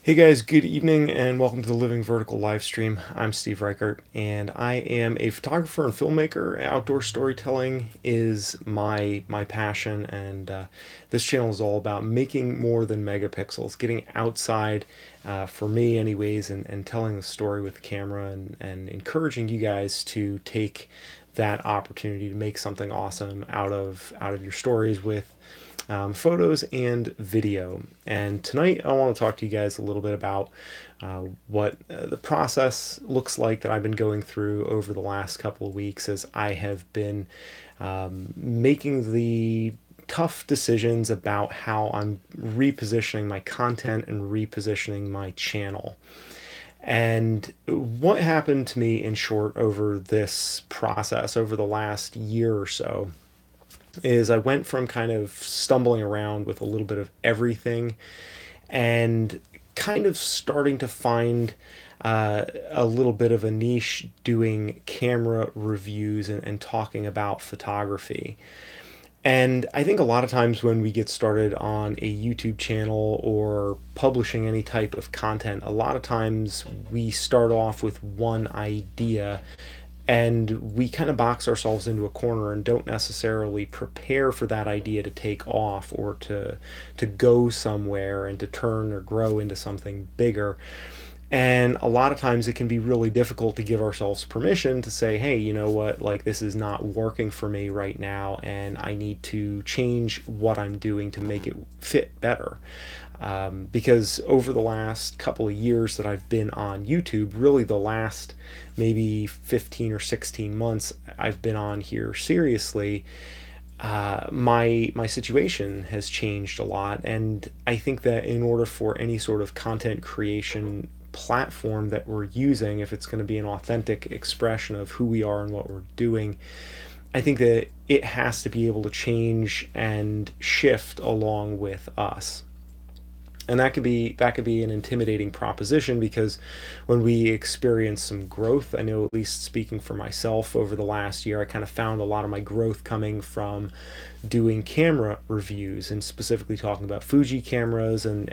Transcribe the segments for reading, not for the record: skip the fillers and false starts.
Hey guys, good evening and welcome to the Living Vertical live stream. I'm Steve Reichert and I am a photographer and filmmaker. Outdoor storytelling is my passion, and this channel is all about making more than megapixels, getting outside, for me anyways, and telling the story with the camera, and encouraging you guys to take that opportunity to make something awesome out of your stories with photos and video. And tonight I want to talk to you guys a little bit about what the process looks like that I've been going through over the last couple of weeks as I have been making the tough decisions about how I'm repositioning my content and repositioning my channel. And what happened to me, in short, over this process, over the last year or so, is I went from kind of stumbling around with a little bit of everything and kind of starting to find a little bit of a niche doing camera reviews and talking about photography. And I think a lot of times when we get started on a YouTube channel or publishing any type of content, a lot of times we start off with one idea and we kind of box ourselves into a corner and don't necessarily prepare for that idea to take off or to go somewhere and to turn or grow into something bigger. And a lot of times it can be really difficult to give ourselves permission to say, hey, you know what, like this is not working for me right now, and I need to change what I'm doing to make it fit better. Because over the last couple of years that I've been on YouTube, really the last maybe 15 or 16 months I've been on here seriously, my situation has changed a lot, and I think that in order for any sort of content creation platform that we're using, if it's going to be an authentic expression of who we are and what we're doing, I think that it has to be able to change and shift along with us. And that could be an intimidating proposition, because when we experience some growth, I know, at least speaking for myself, over the last year I kind of found a lot of my growth coming from doing camera reviews, and specifically talking about Fuji cameras and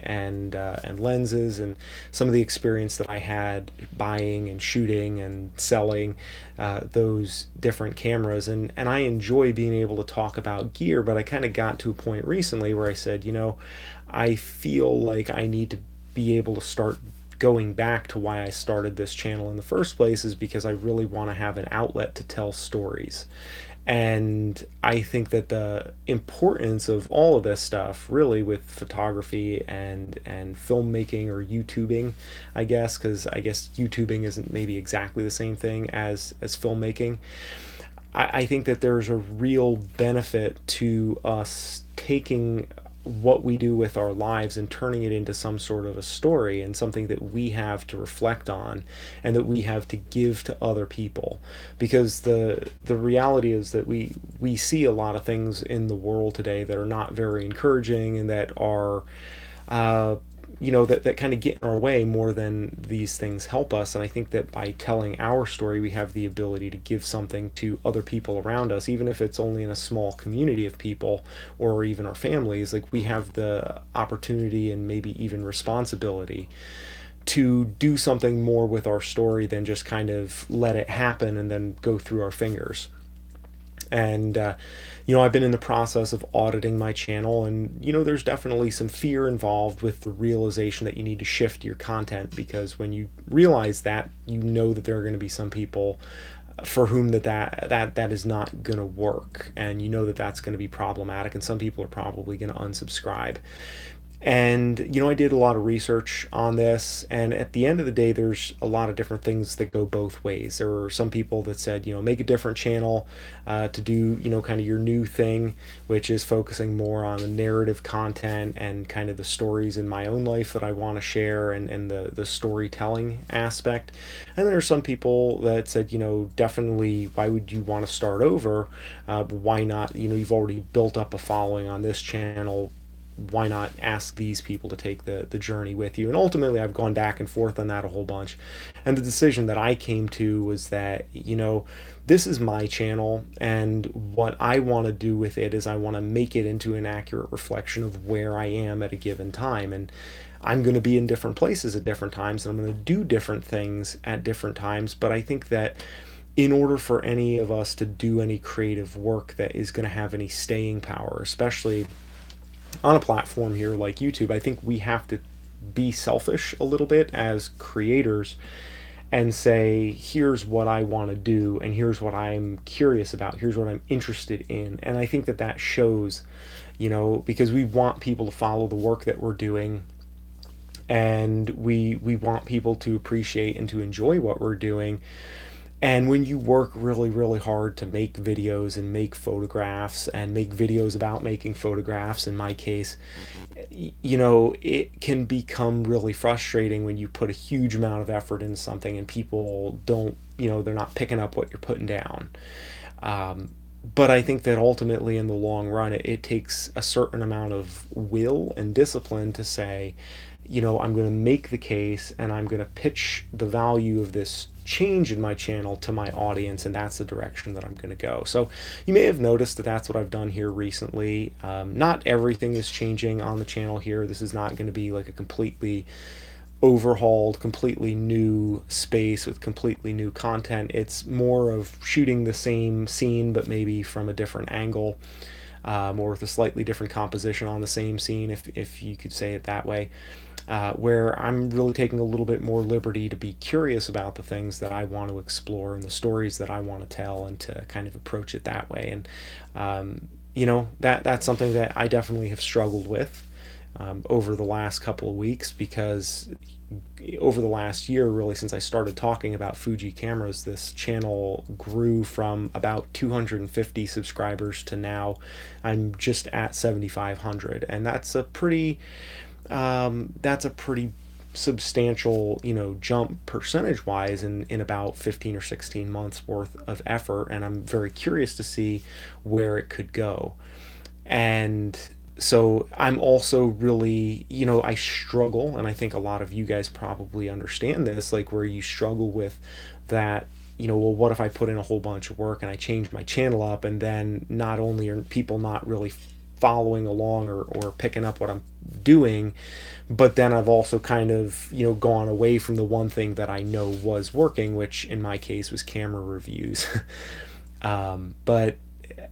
lenses, and some of the experience that I had buying and shooting and selling those different cameras. And I enjoy being able to talk about gear, but I kind of got to a point recently where I said, I feel like I need to be able to start going back to why I started this channel in the first place, is because I really want to have an outlet to tell stories. And I think that the importance of all of this stuff, really, with photography and filmmaking, or YouTubing, I guess, because I guess YouTubing isn't maybe exactly the same thing as filmmaking. I think that there's a real benefit to us taking what we do with our lives and turning it into some sort of a story, and something that we have to reflect on and that we have to give to other people. Because the reality is that we see a lot of things in the world today that are not very encouraging, and that are uh, that kind of get in our way more than these things help us. And I think that by telling our story, we have the ability to give something to other people around us, even if it's only in a small community of people or even our families. Like, we have the opportunity and maybe even responsibility to do something more with our story than just kind of let it happen and then go through our fingers. And I've been in the process of auditing my channel, and there's definitely some fear involved with the realization that you need to shift your content, because when you realize that, that there are going to be some people for whom that is not going to work, and that that's going to be problematic, and some people are probably going to unsubscribe. And I did a lot of research on this, and at the end of the day, there's a lot of different things that go both ways. There were some people that said, make a different channel to do, kind of your new thing, which is focusing more on the narrative content and kind of the stories in my own life that I want to share, and the storytelling aspect. And there are some people that said, definitely, why would you want to start over? Why not? You've already built up a following on this channel. Why not ask these people to take the journey with you? And ultimately, I've gone back and forth on that a whole bunch. And the decision that I came to was that, this is my channel, and what I want to do with it is I want to make it into an accurate reflection of where I am at a given time. And I'm going to be in different places at different times, and I'm going to do different things at different times. But I think that in order for any of us to do any creative work that is going to have any staying power, especially on a platform here like YouTube, I think we have to be selfish a little bit as creators and say, here's what I want to do, and here's what I'm curious about, here's what I'm interested in. And I think that that shows, because we want people to follow the work that we're doing, and we want people to appreciate and to enjoy what we're doing. And when you work really, really hard to make videos and make photographs and make videos about making photographs, in my case, it can become really frustrating when you put a huge amount of effort into something and people don't, they're not picking up what you're putting down. But I think that ultimately, in the long run, it takes a certain amount of will and discipline to say, I'm going to make the case and I'm going to pitch the value of this change in my channel to my audience, and that's the direction that I'm going to go. So you may have noticed that that's what I've done here recently. Not everything is changing on the channel here. This is not going to be like a completely overhauled, completely new space with completely new content. It's more of shooting the same scene, but maybe from a different angle, or with a slightly different composition on the same scene, if you could say it that way. Where I'm really taking a little bit more liberty to be curious about the things that I want to explore and the stories that I want to tell, and to kind of approach it that way. And that's something that I definitely have struggled with over the last couple of weeks, because over the last year, really, since I started talking about Fuji cameras, this channel grew from about 250 subscribers to now I'm just at 7,500, and that's a pretty substantial, jump percentage wise in about 15 or 16 months worth of effort. And I'm very curious to see where it could go. And so I'm also really, I struggle, and I think a lot of you guys probably understand this, like where you struggle with that, well, what if I put in a whole bunch of work and I change my channel up, and then not only are people not really following along or picking up what I'm doing, but then I've also kind of, gone away from the one thing that I know was working, which in my case was camera reviews. But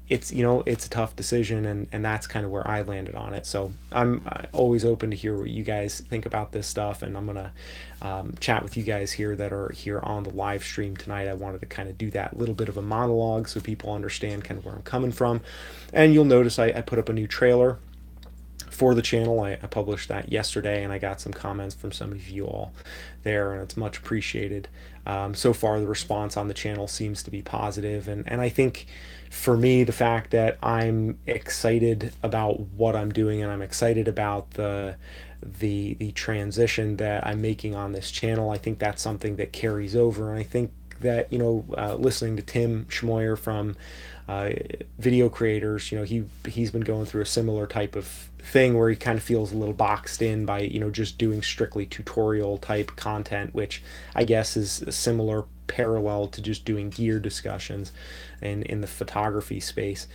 it's a tough decision, and that's kind of where I landed on it. So I'm always open to hear what you guys think about this stuff, and I'm gonna chat with you guys here that are here on the live stream tonight. I wanted to kind of do that little bit of a monologue so people understand kind of where I'm coming from. And you'll notice I put up a new trailer for the channel. I published that yesterday, and I got some comments from some of you all there, and it's much appreciated. So far, the response on the channel seems to be positive, and I think for me, the fact that I'm excited about what I'm doing, and I'm excited about the transition that I'm making on this channel, I think that's something that carries over. And I think that, listening to Tim Schmoyer from video creators, he's been going through a similar type of thing where he kind of feels a little boxed in by, just doing strictly tutorial type content, which I guess is a similar parallel to just doing gear discussions and in the photography space.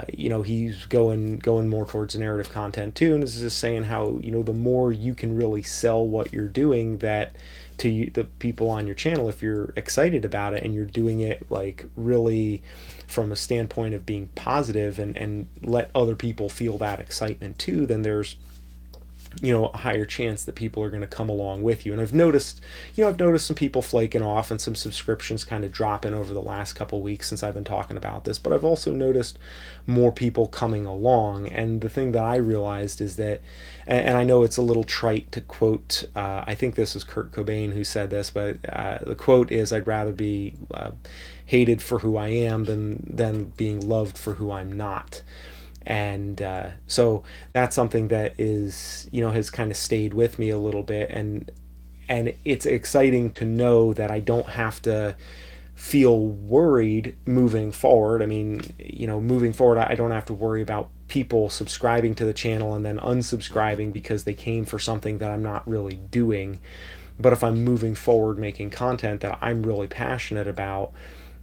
He's going more towards narrative content too, and this is just saying how, the more you can really sell what you're doing, that to you, the people on your channel, if you're excited about it and you're doing it like really from a standpoint of being positive, and let other people feel that excitement too, then there's a higher chance that people are going to come along with you. And I've noticed some people flaking off and some subscriptions kind of dropping over the last couple weeks since I've been talking about this, but I've also noticed more people coming along. And the thing that I realized is that, and I know it's a little trite to quote, I think this is Kurt Cobain who said this, but the quote is, I'd rather be hated for who I am than being loved for who I'm not. And so that's something that is, has kind of stayed with me a little bit, and it's exciting to know that I don't have to feel worried moving forward. I mean, moving forward, I don't have to worry about people subscribing to the channel and then unsubscribing because they came for something that I'm not really doing. But if I'm moving forward making content that I'm really passionate about,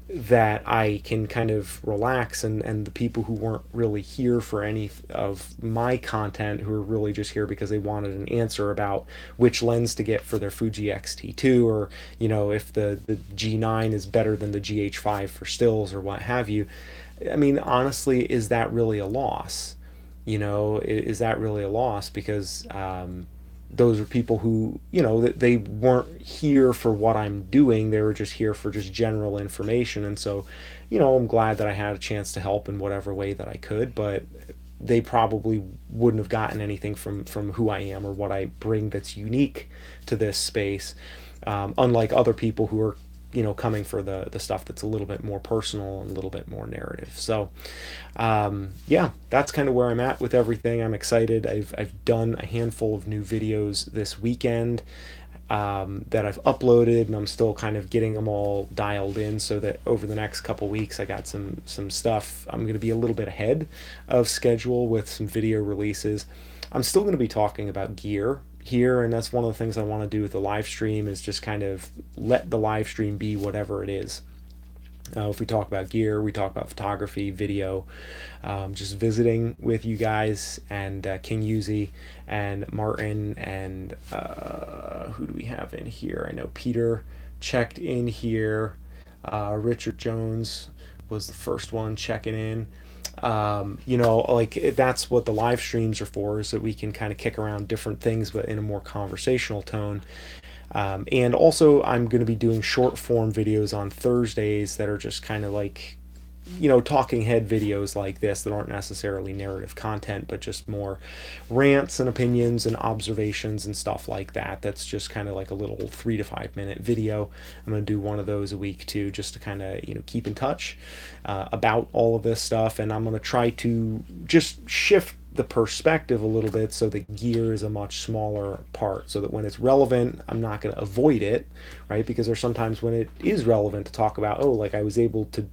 that I can kind of relax, and the people who weren't really here for any of my content, who are really just here because they wanted an answer about which lens to get for their Fuji X-T2, or if the G9 is better than the GH5 for stills or what have you. I mean, honestly, is that really a loss? Is that really a loss? Because those are people who, they weren't here for what I'm doing. They were just here for just general information. And so, I'm glad that I had a chance to help in whatever way that I could, but they probably wouldn't have gotten anything from who I am or what I bring that's unique to this space. Unlike other people who are, coming for the stuff that's a little bit more personal and a little bit more narrative. So, yeah, that's kind of where I'm at with everything. I'm excited. I've done a handful of new videos this weekend, that I've uploaded, and I'm still kind of getting them all dialed in, so that over the next couple weeks I got some stuff. I'm going to be a little bit ahead of schedule with some video releases. I'm still going to be talking about gear here, and that's one of the things I want to do with the live stream, is just kind of let the live stream be whatever it is. If we talk about gear, we talk about photography, video, just visiting with you guys, and King Uzi and Martin, and who do we have in here? I know Peter checked in here. Richard Jones was the first one checking in. Like, that's what the live streams are for, is that we can kind of kick around different things, but in a more conversational tone. And also, I'm going to be doing short form videos on Thursdays that are just kind of like, talking head videos like this, that aren't necessarily narrative content, but just more rants and opinions and observations and stuff like that. That's just kind of like a little 3 to 5 minute video. I'm going to do one of those a week too, just to kind of, keep in touch about all of this stuff. And I'm going to try to just shift the perspective a little bit, so that gear is a much smaller part, so that when it's relevant, I'm not going to avoid it, right? Because there's sometimes when it is relevant to talk about, oh, like, I was able to,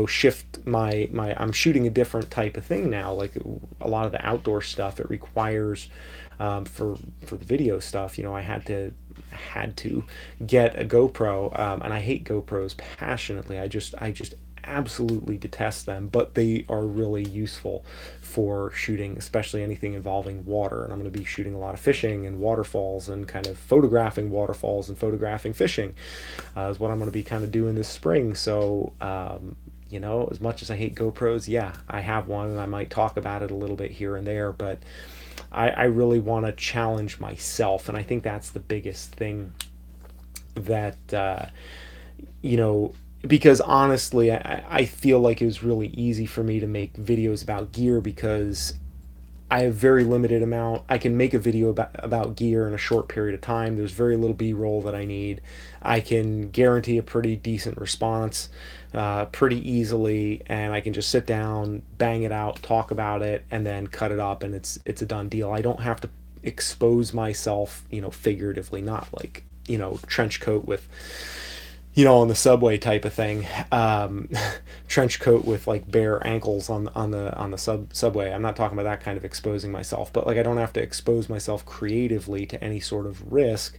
shift my I'm shooting a different type of thing now. Like, a lot of the outdoor stuff, it requires, for the video stuff, I had to get a GoPro, and I hate GoPros passionately. I just absolutely detest them, but they are really useful for shooting, especially anything involving water. And I'm going to be shooting a lot of fishing and waterfalls, and kind of photographing waterfalls and photographing fishing, is what I'm going to be kind of doing this spring. So, as much as I hate GoPros, yeah, I have one, and I might talk about it a little bit here and there, but I really want to challenge myself. And I think that's the biggest thing that, you know, because honestly, I feel like it was really easy for me to make videos about gear, because I have very limited amount. I can make a video about gear in a short period of time. There's very little B-roll that I need. I can guarantee a pretty decent response pretty easily, and I can just sit down, bang it out, talk about it, and then cut it up, and it's a done deal. I don't have to expose myself, figuratively, not like, trench coat with, on the subway type of thing, trench coat with like bare ankles on the subway. I'm not talking about that kind of exposing myself, but like, I don't have to expose myself creatively to any sort of risk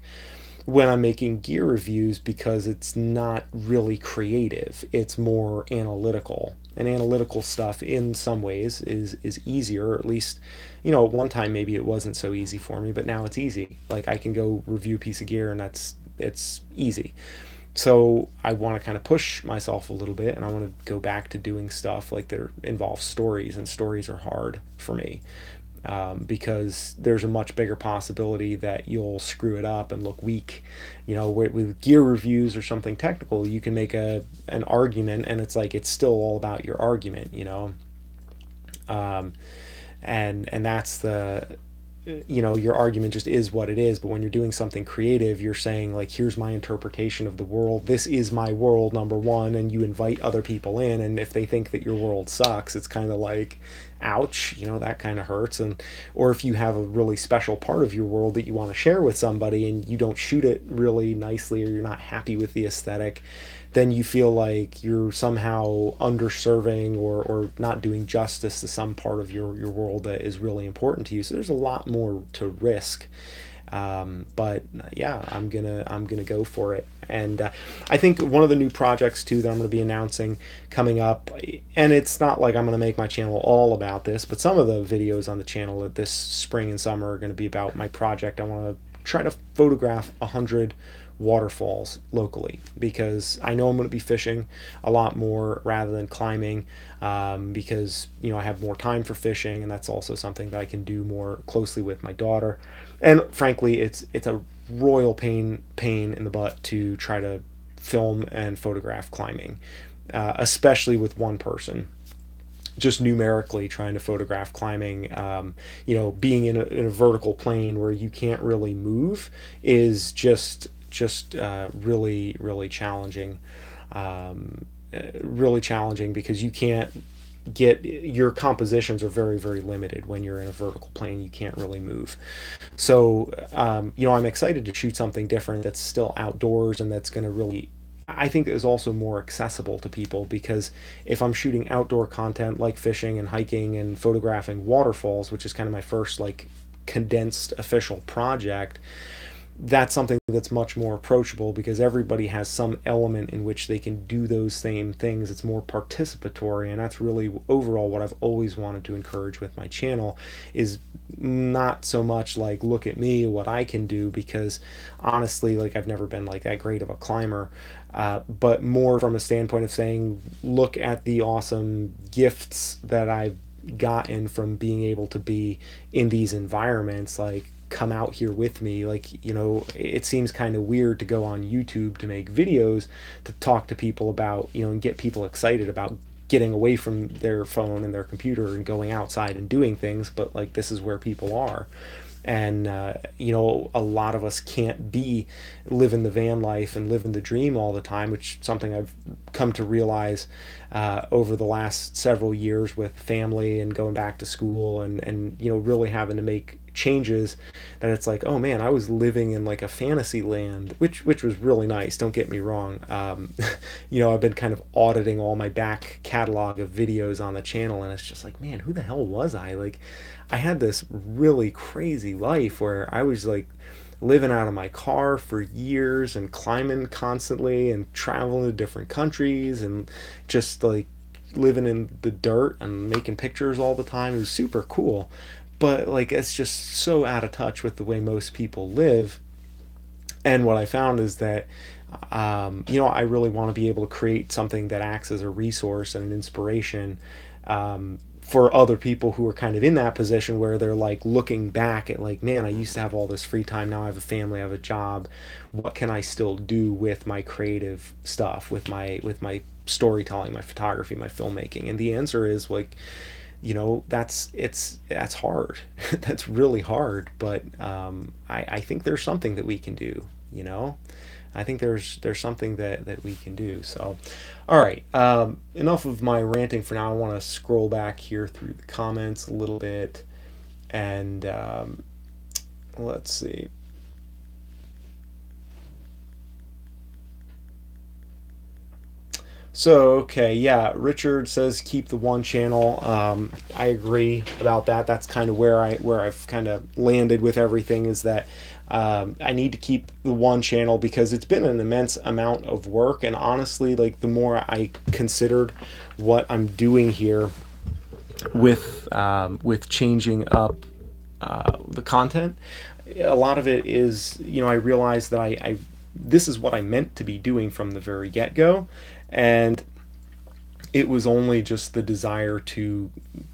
when I'm making gear reviews, because it's not really creative. It's more analytical, and analytical stuff in some ways is easier, or at least, at one time maybe it wasn't so easy for me, but now it's easy. Like, I can go review a piece of gear, and it's easy. So I want to kind of push myself a little bit, and I want to go back to doing stuff like that involves stories, and stories are hard for me, because there's a much bigger possibility that you'll screw it up and look weak. With gear reviews or something technical, you can make an argument, and it's like, it's still all about your argument, um, and that's your argument just is what it is. But when you're doing something creative, you're saying, like, here's my interpretation of the world, this is my world, number one, and you invite other people in, and if they think that your world sucks, it's kind of like, ouch, that kind of hurts. And or if you have a really special part of your world that you want to share with somebody, and you don't shoot it really nicely, or you're not happy with the aesthetic, then you feel like you're somehow underserving, or not doing justice to some part of your world that is really important to you. So there's a lot more to risk, But yeah, I'm gonna go for it. And I think one of the new projects too that I'm going to be announcing coming up, and it's not like I'm going to make my channel all about this, but some of the videos on the channel this spring and summer are going to be about my project. I want to try to photograph 100 waterfalls locally because I know I'm going to be fishing a lot more rather than climbing, because I have more time for fishing, and that's also something that I can do more closely with my daughter. And frankly, it's a royal pain in the butt to try to film and photograph climbing, especially with one person. Just numerically trying to photograph climbing, being in a vertical plane where you can't really move is just really challenging. Really challenging because you can't get your compositions are very limited when you're in a vertical plane. You can't really move. So I'm excited to shoot something different that's still outdoors and that's going to really, I think, is also more accessible to people, because if I'm shooting outdoor content like fishing and hiking and photographing waterfalls, which is kind of my first like condensed official project, that's something that's much more approachable because everybody has some element in which they can do those same things. It's more participatory, and that's really overall what I've always wanted to encourage with my channel is not so much like look at me what I can do, because honestly, like, I've never been like that great of a climber, but more from a standpoint of saying look at the awesome gifts that I've gotten from being able to be in these environments. Like, come out here with me. Like, it seems kind of weird to go on YouTube to make videos to talk to people about, and get people excited about getting away from their phone and their computer and going outside and doing things, but like, this is where people are. And a lot of us can't be living the van life and living the dream all the time, which is something I've come to realize over the last several years with family and going back to school, and really having to make changes. That it's like, oh man, I was living in like a fantasy land, which was really nice, don't get me wrong. I've been kind of auditing all my back catalog of videos on the channel, and it's just like, man, who the hell was I? Like, I had this really crazy life where I was like living out of my car for years and climbing constantly and traveling to different countries and just like living in the dirt and making pictures all the time. It was super cool. But like, it's just so out of touch with the way most people live. And what I found is that I really want to be able to create something that acts as a resource and an inspiration, for other people who are kind of in that position where they're like looking back at like, man, I used to have all this free time. Now I have a family, I have a job. What can I still do with my creative stuff, with my storytelling, my photography, my filmmaking? And the answer is like, that's hard. That's really hard. But I think there's something that we can do. I think there's something that we can do. So, all right. Enough of my ranting for now. I want to scroll back here through the comments a little bit, and let's see. So, okay, yeah, Richard says keep the one channel. I agree about that. That's kind of where I've kind of landed with everything, is that I need to keep the one channel because it's been an immense amount of work. And honestly, like, the more I considered what I'm doing here with changing up the content, a lot of it is, I realized that I this is what I meant to be doing from the very get-go. And it was only just the desire to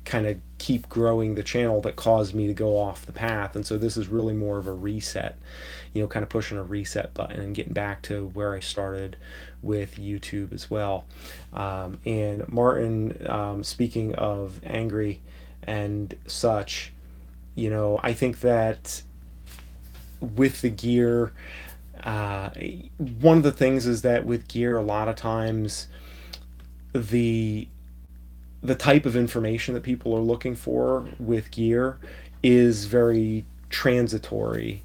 kind of keep growing the channel that caused me to go off the path. And so this is really more of a reset, kind of pushing a reset button and getting back to where I started with YouTube as well. And Martin, speaking of angry and such, I think that with the gear, one of the things is that with gear, a lot of times the type of information that people are looking for with gear is very transitory,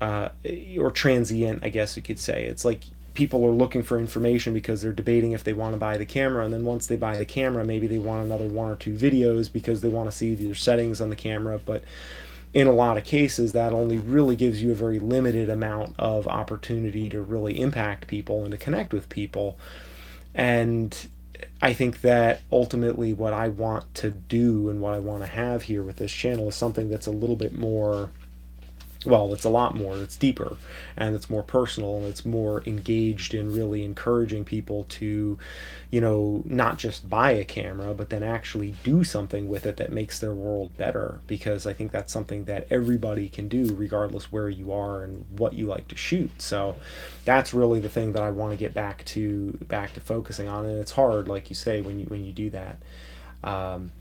or transient, I guess you could say. It's like people are looking for information because they're debating if they want to buy the camera, and then once they buy the camera, maybe they want another one or two videos because they want to see their settings on the camera. But in a lot of cases, that only really gives you a very limited amount of opportunity to really impact people and to connect with people. And I think that ultimately what I want to do and what I want to have here with this channel is something that's a little bit more, well, it's a lot more, it's deeper, and it's more personal, and it's more engaged in really encouraging people to, not just buy a camera, but then actually do something with it that makes their world better. Because I think that's something that everybody can do, regardless where you are and what you like to shoot. So that's really the thing that I want to get back to focusing on, and it's hard, like you say, when you do that. Um,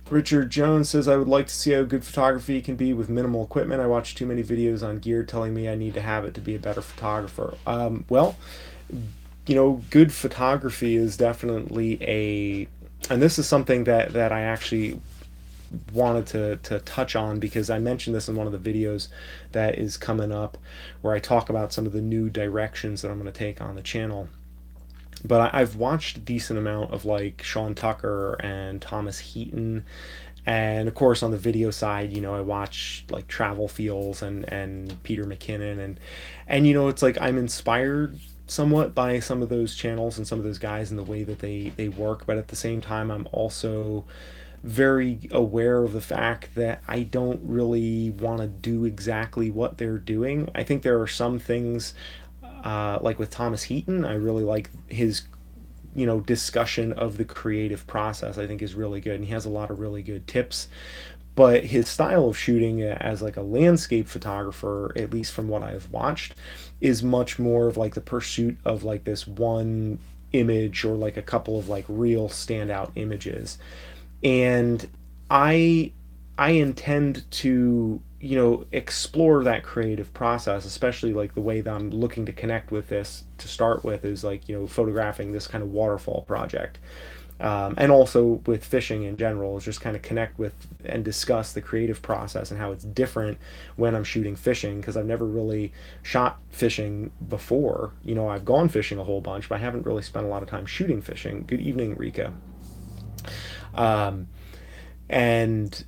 Richard Jones says, I would like to see how good photography can be with minimal equipment. I watch too many videos on gear telling me I need to have it to be a better photographer. Well, good photography is definitely and this is something that I actually wanted to touch on, because I mentioned this in one of the videos that is coming up, where I talk about some of the new directions that I'm going to take on the channel. But I've watched a decent amount of like Sean Tucker and Thomas Heaton, and of course on the video side, I watch like Travel Feels and Peter McKinnon, and it's like I'm inspired somewhat by some of those channels and some of those guys and the way that they work. But at the same time, I'm also very aware of the fact that I don't really want to do exactly what they're doing. I think there are some things, like with Thomas Heaton, I really like his discussion of the creative process. I think is really good, and he has a lot of really good tips. But his style of shooting as like a landscape photographer, at least from what I've watched, is much more of like the pursuit of like this one image, or like a couple of like real standout images. And I I intend to, explore that creative process, especially like the way that I'm looking to connect with this to start with is like, photographing this kind of waterfall project. And also with fishing in general, is just kind of connect with and discuss the creative process and how it's different when I'm shooting fishing, because I've never really shot fishing before. I've gone fishing a whole bunch, but I haven't really spent a lot of time shooting fishing. Good evening, Rika. Um, and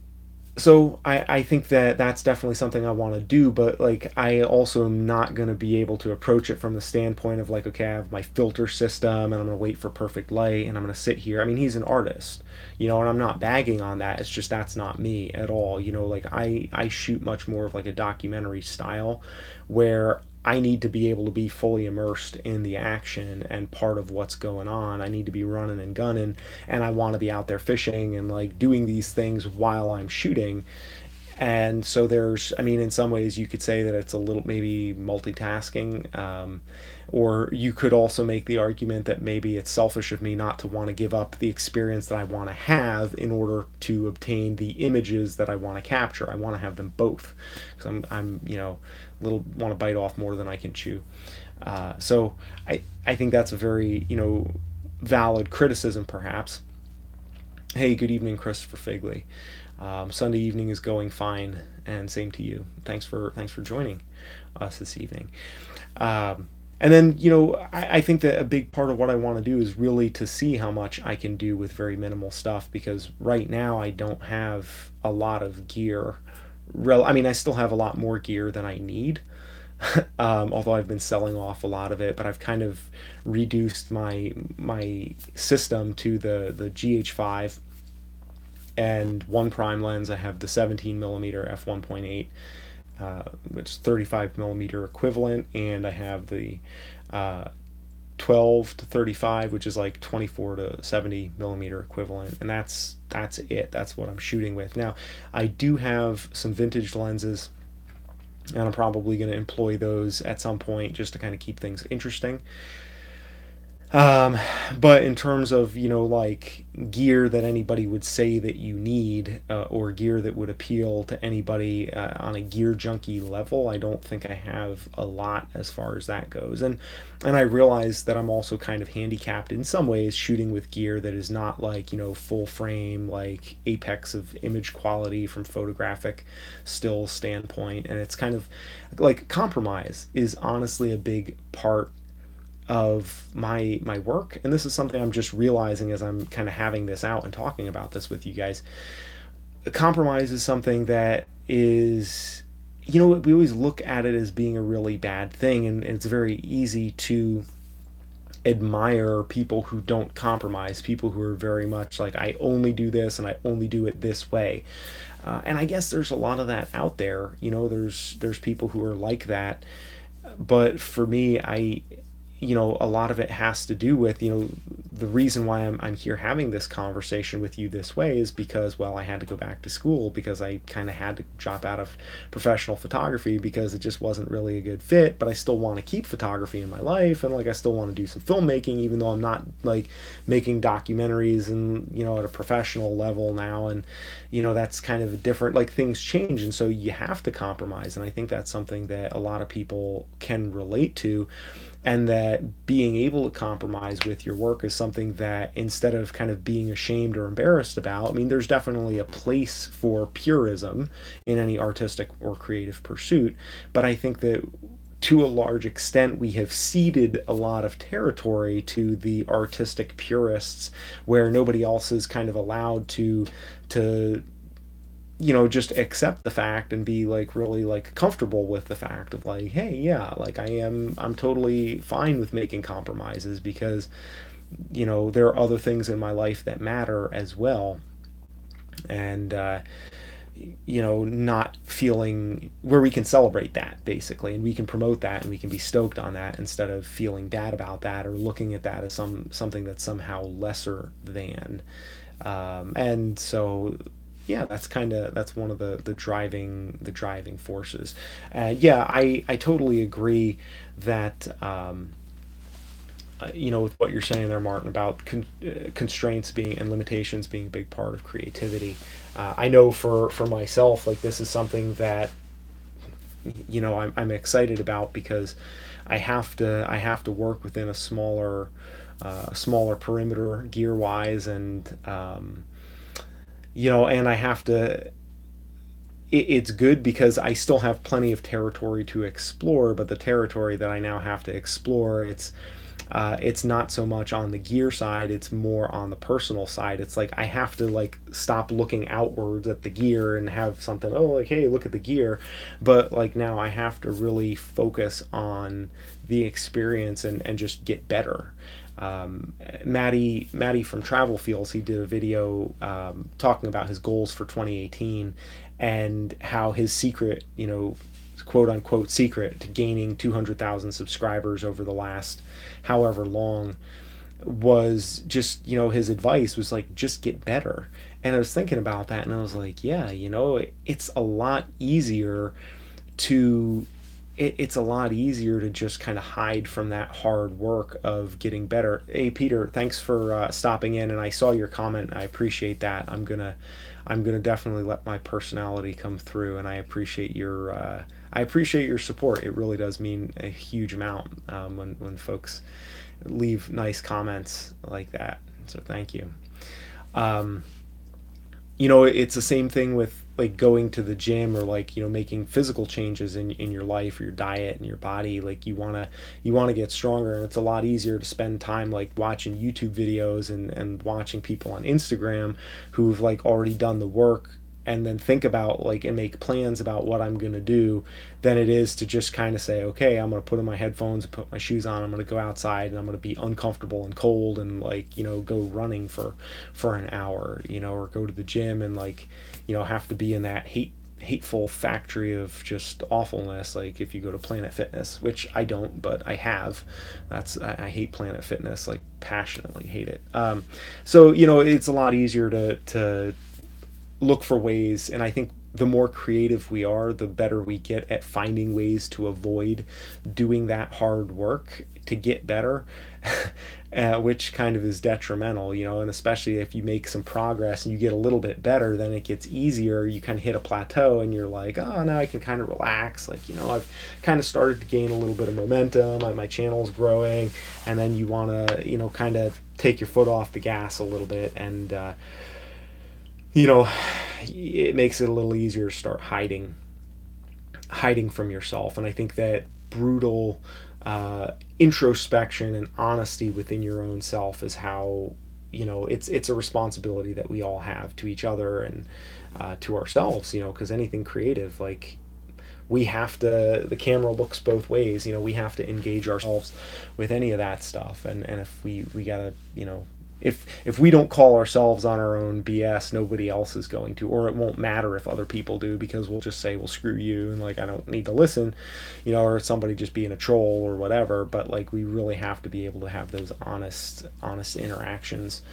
so I think that that's definitely something I want to do, but like I also am not going to be able to approach it from the standpoint of like, okay, I have my filter system and I'm going to wait for perfect light and I'm going to sit here. I mean, he's an artist, and I'm not bagging on that. It's just that's not me at all. Like I shoot much more of like a documentary style, where I need to be able to be fully immersed in the action and part of what's going on. I need to be running and gunning, and I want to be out there fishing and like doing these things while I'm shooting. And so I mean, in some ways you could say that it's a little maybe multitasking. Or you could also make the argument that maybe it's selfish of me not to want to give up the experience that I want to have in order to obtain the images that I want to capture. I want to have them both, because I'm little want to bite off more than I can chew. So I think that's a very valid criticism, perhaps. Hey, good evening, Christopher Figley. Sunday evening is going fine, and same to you. Thanks for joining us this evening. And then, I think that a big part of what I want to do is really to see how much I can do with very minimal stuff, because right now I don't have a lot of gear. I mean, I still have a lot more gear than I need, although I've been selling off a lot of it. But I've kind of reduced my system to the GH5 and one prime lens. I have the 17 millimeter f1.8, which is 35 millimeter equivalent, and I have the uh, 12 to 35, which is like 24 to 70 millimeter equivalent, and that's it. That's what I'm shooting with now. I do have some vintage lenses, and I'm probably going to employ those at some point just to kind of keep things interesting. Um, but in terms of, like gear that anybody would say that you need, or gear that would appeal to anybody on a gear junkie level, I don't think I have a lot as far as that goes. And I realize that I'm also kind of handicapped in some ways shooting with gear that is not like, full frame, like apex of image quality from photographic still standpoint. And it's kind of like compromise is honestly a big part of my work, and this is something I'm just realizing as I'm kind of having this out and talking about this with you guys. Compromise is something that is, we always look at it as being a really bad thing, and it's very easy to admire people who don't compromise, people who are very much like, I only do this and I only do it this way. And I guess there's a lot of that out there. There's people who are like that, but for me, a lot of it has to do with, the reason why I'm here having this conversation with you this way is because, well, I had to go back to school because I kind of had to drop out of professional photography because it just wasn't really a good fit, but I still want to keep photography in my life, and like I still want to do some filmmaking, even though I'm not like making documentaries and, at a professional level now. And, that's kind of a different, like, things change, and so you have to compromise. And I think that's something that a lot of people can relate to, and that being able to compromise with your work is something that, instead of kind of being ashamed or embarrassed about, I mean, there's definitely a place for purism in any artistic or creative pursuit, but I think that to a large extent we have ceded a lot of territory to the artistic purists, where nobody else is kind of allowed to just accept the fact and be like really like comfortable with the fact of like, hey, yeah, like I'm totally fine with making compromises because, there are other things in my life that matter as well. And, not feeling where we can celebrate that basically, and we can promote that, and we can be stoked on that instead of feeling bad about that or looking at that as something that's somehow lesser than. And so, yeah, that's one of the driving forces. Yeah, I totally agree that, with what you're saying there, Martin, about constraints being and limitations being a big part of creativity. I know for myself, like, this is something that, I'm excited about because I have to work within a smaller perimeter gear wise, and, and I have to. It's good because I still have plenty of territory to explore, but the territory that I now have to explore, it's not so much on the gear side, it's more on the personal side. It's like I have to like stop looking outwards at the gear and have something, oh, like, hey, look at the gear, but like now I have to really focus on the experience and just get better. Maddie from Travel Feels, he did a video talking about his goals for 2018 and how his secret, quote unquote secret to gaining 200,000 subscribers over the last however long was just, his advice was like, just get better. And I was thinking about that, and I was like, yeah, it's a lot easier to it's a lot easier to just kind of hide from that hard work of getting better. Hey, Peter, thanks for stopping in, and I saw your comment. I appreciate that. I'm gonna definitely let my personality come through, and I appreciate your support. It really does mean a huge amount when folks leave nice comments like that. So thank you. Um, it's the same thing with like going to the gym, or like, making physical changes in your life or your diet and your body. Like, you want to get stronger, and it's a lot easier to spend time like watching YouTube videos and watching people on Instagram who've like already done the work, and then think about like and make plans about what I'm going to do, than it is to just kind of say, okay, I'm going to put in my headphones and put my shoes on, I'm going to go outside, and I'm going to be uncomfortable and cold, and like, go running for an hour, or go to the gym and like, have to be in that hateful factory of just awfulness. Like, if you go to Planet Fitness, which I don't, but I have, I hate Planet Fitness, like passionately hate it. So, it's a lot easier to look for ways, and I think the more creative we are, the better we get at finding ways to avoid doing that hard work to get better. Which kind of is detrimental, and especially if you make some progress and you get a little bit better, then it gets easier. You kind of hit a plateau and you're like, oh, now I can kind of relax. Like, I've kind of started to gain a little bit of momentum, my channel's growing, and then you want to, kind of take your foot off the gas a little bit, and, you know, it makes it a little easier to start hiding from yourself. And I think that brutal introspection and honesty within your own self is how, it's a responsibility that we all have to each other and to ourselves, because anything creative, like, we have to, the camera looks both ways, we have to engage ourselves with any of that stuff. And if we gotta, if we don't call ourselves on our own BS, nobody else is going to, or it won't matter if other people do, because we'll just say, well, screw you, and like, I don't need to listen, or somebody just being a troll or whatever. But like, we really have to be able to have those honest interactions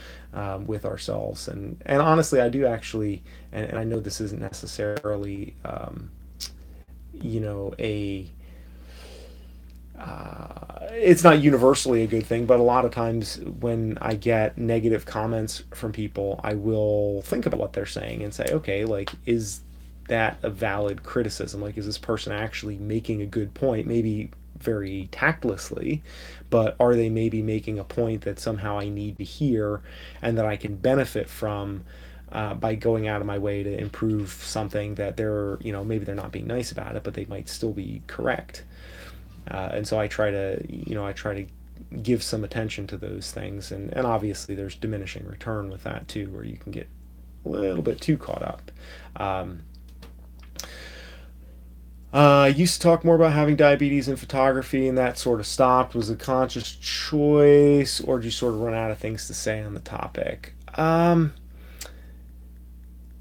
with ourselves. And honestly, I do actually, and I know this isn't necessarily a it's not universally a good thing, but a lot of times when I get negative comments from people, I will think about what they're saying and say, okay, like, is that a valid criticism? Like, is this person actually making a good point? Maybe very tactlessly, but are they maybe making a point that somehow I need to hear and that I can benefit from by going out of my way to improve something that they're, maybe they're not being nice about it, but they might still be correct. And so I try to give some attention to those things, and obviously there's diminishing return with that too, where you can get a little bit too caught up. Um, I used to talk more about having diabetes in photography, and that sort of stopped. Was a conscious choice, or did you sort of run out of things to say on the topic?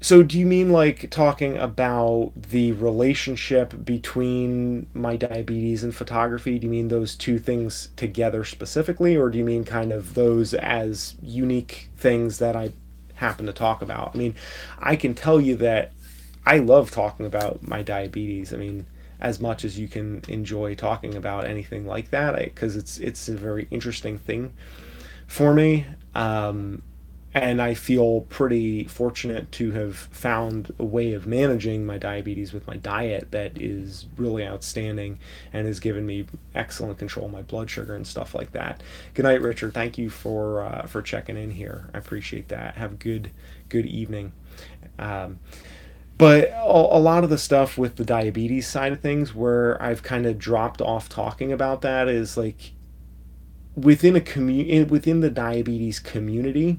So do you mean like talking about the relationship between my diabetes and photography? Do you mean those two things together specifically, or do you mean kind of those as unique things that I happen to talk about? I mean, I can tell you that I love talking about my diabetes. I mean, as much as you can enjoy talking about anything like that, because it's a very interesting thing for me. And I feel pretty fortunate to have found a way of managing my diabetes with my diet that is really outstanding and has given me excellent control of my blood sugar and stuff like that. Good night, Richard. Thank you for checking in here. I appreciate that. Have a good evening. Um, but a lot of the stuff with the diabetes side of things, where I've kind of dropped off talking about that, is like within the diabetes community.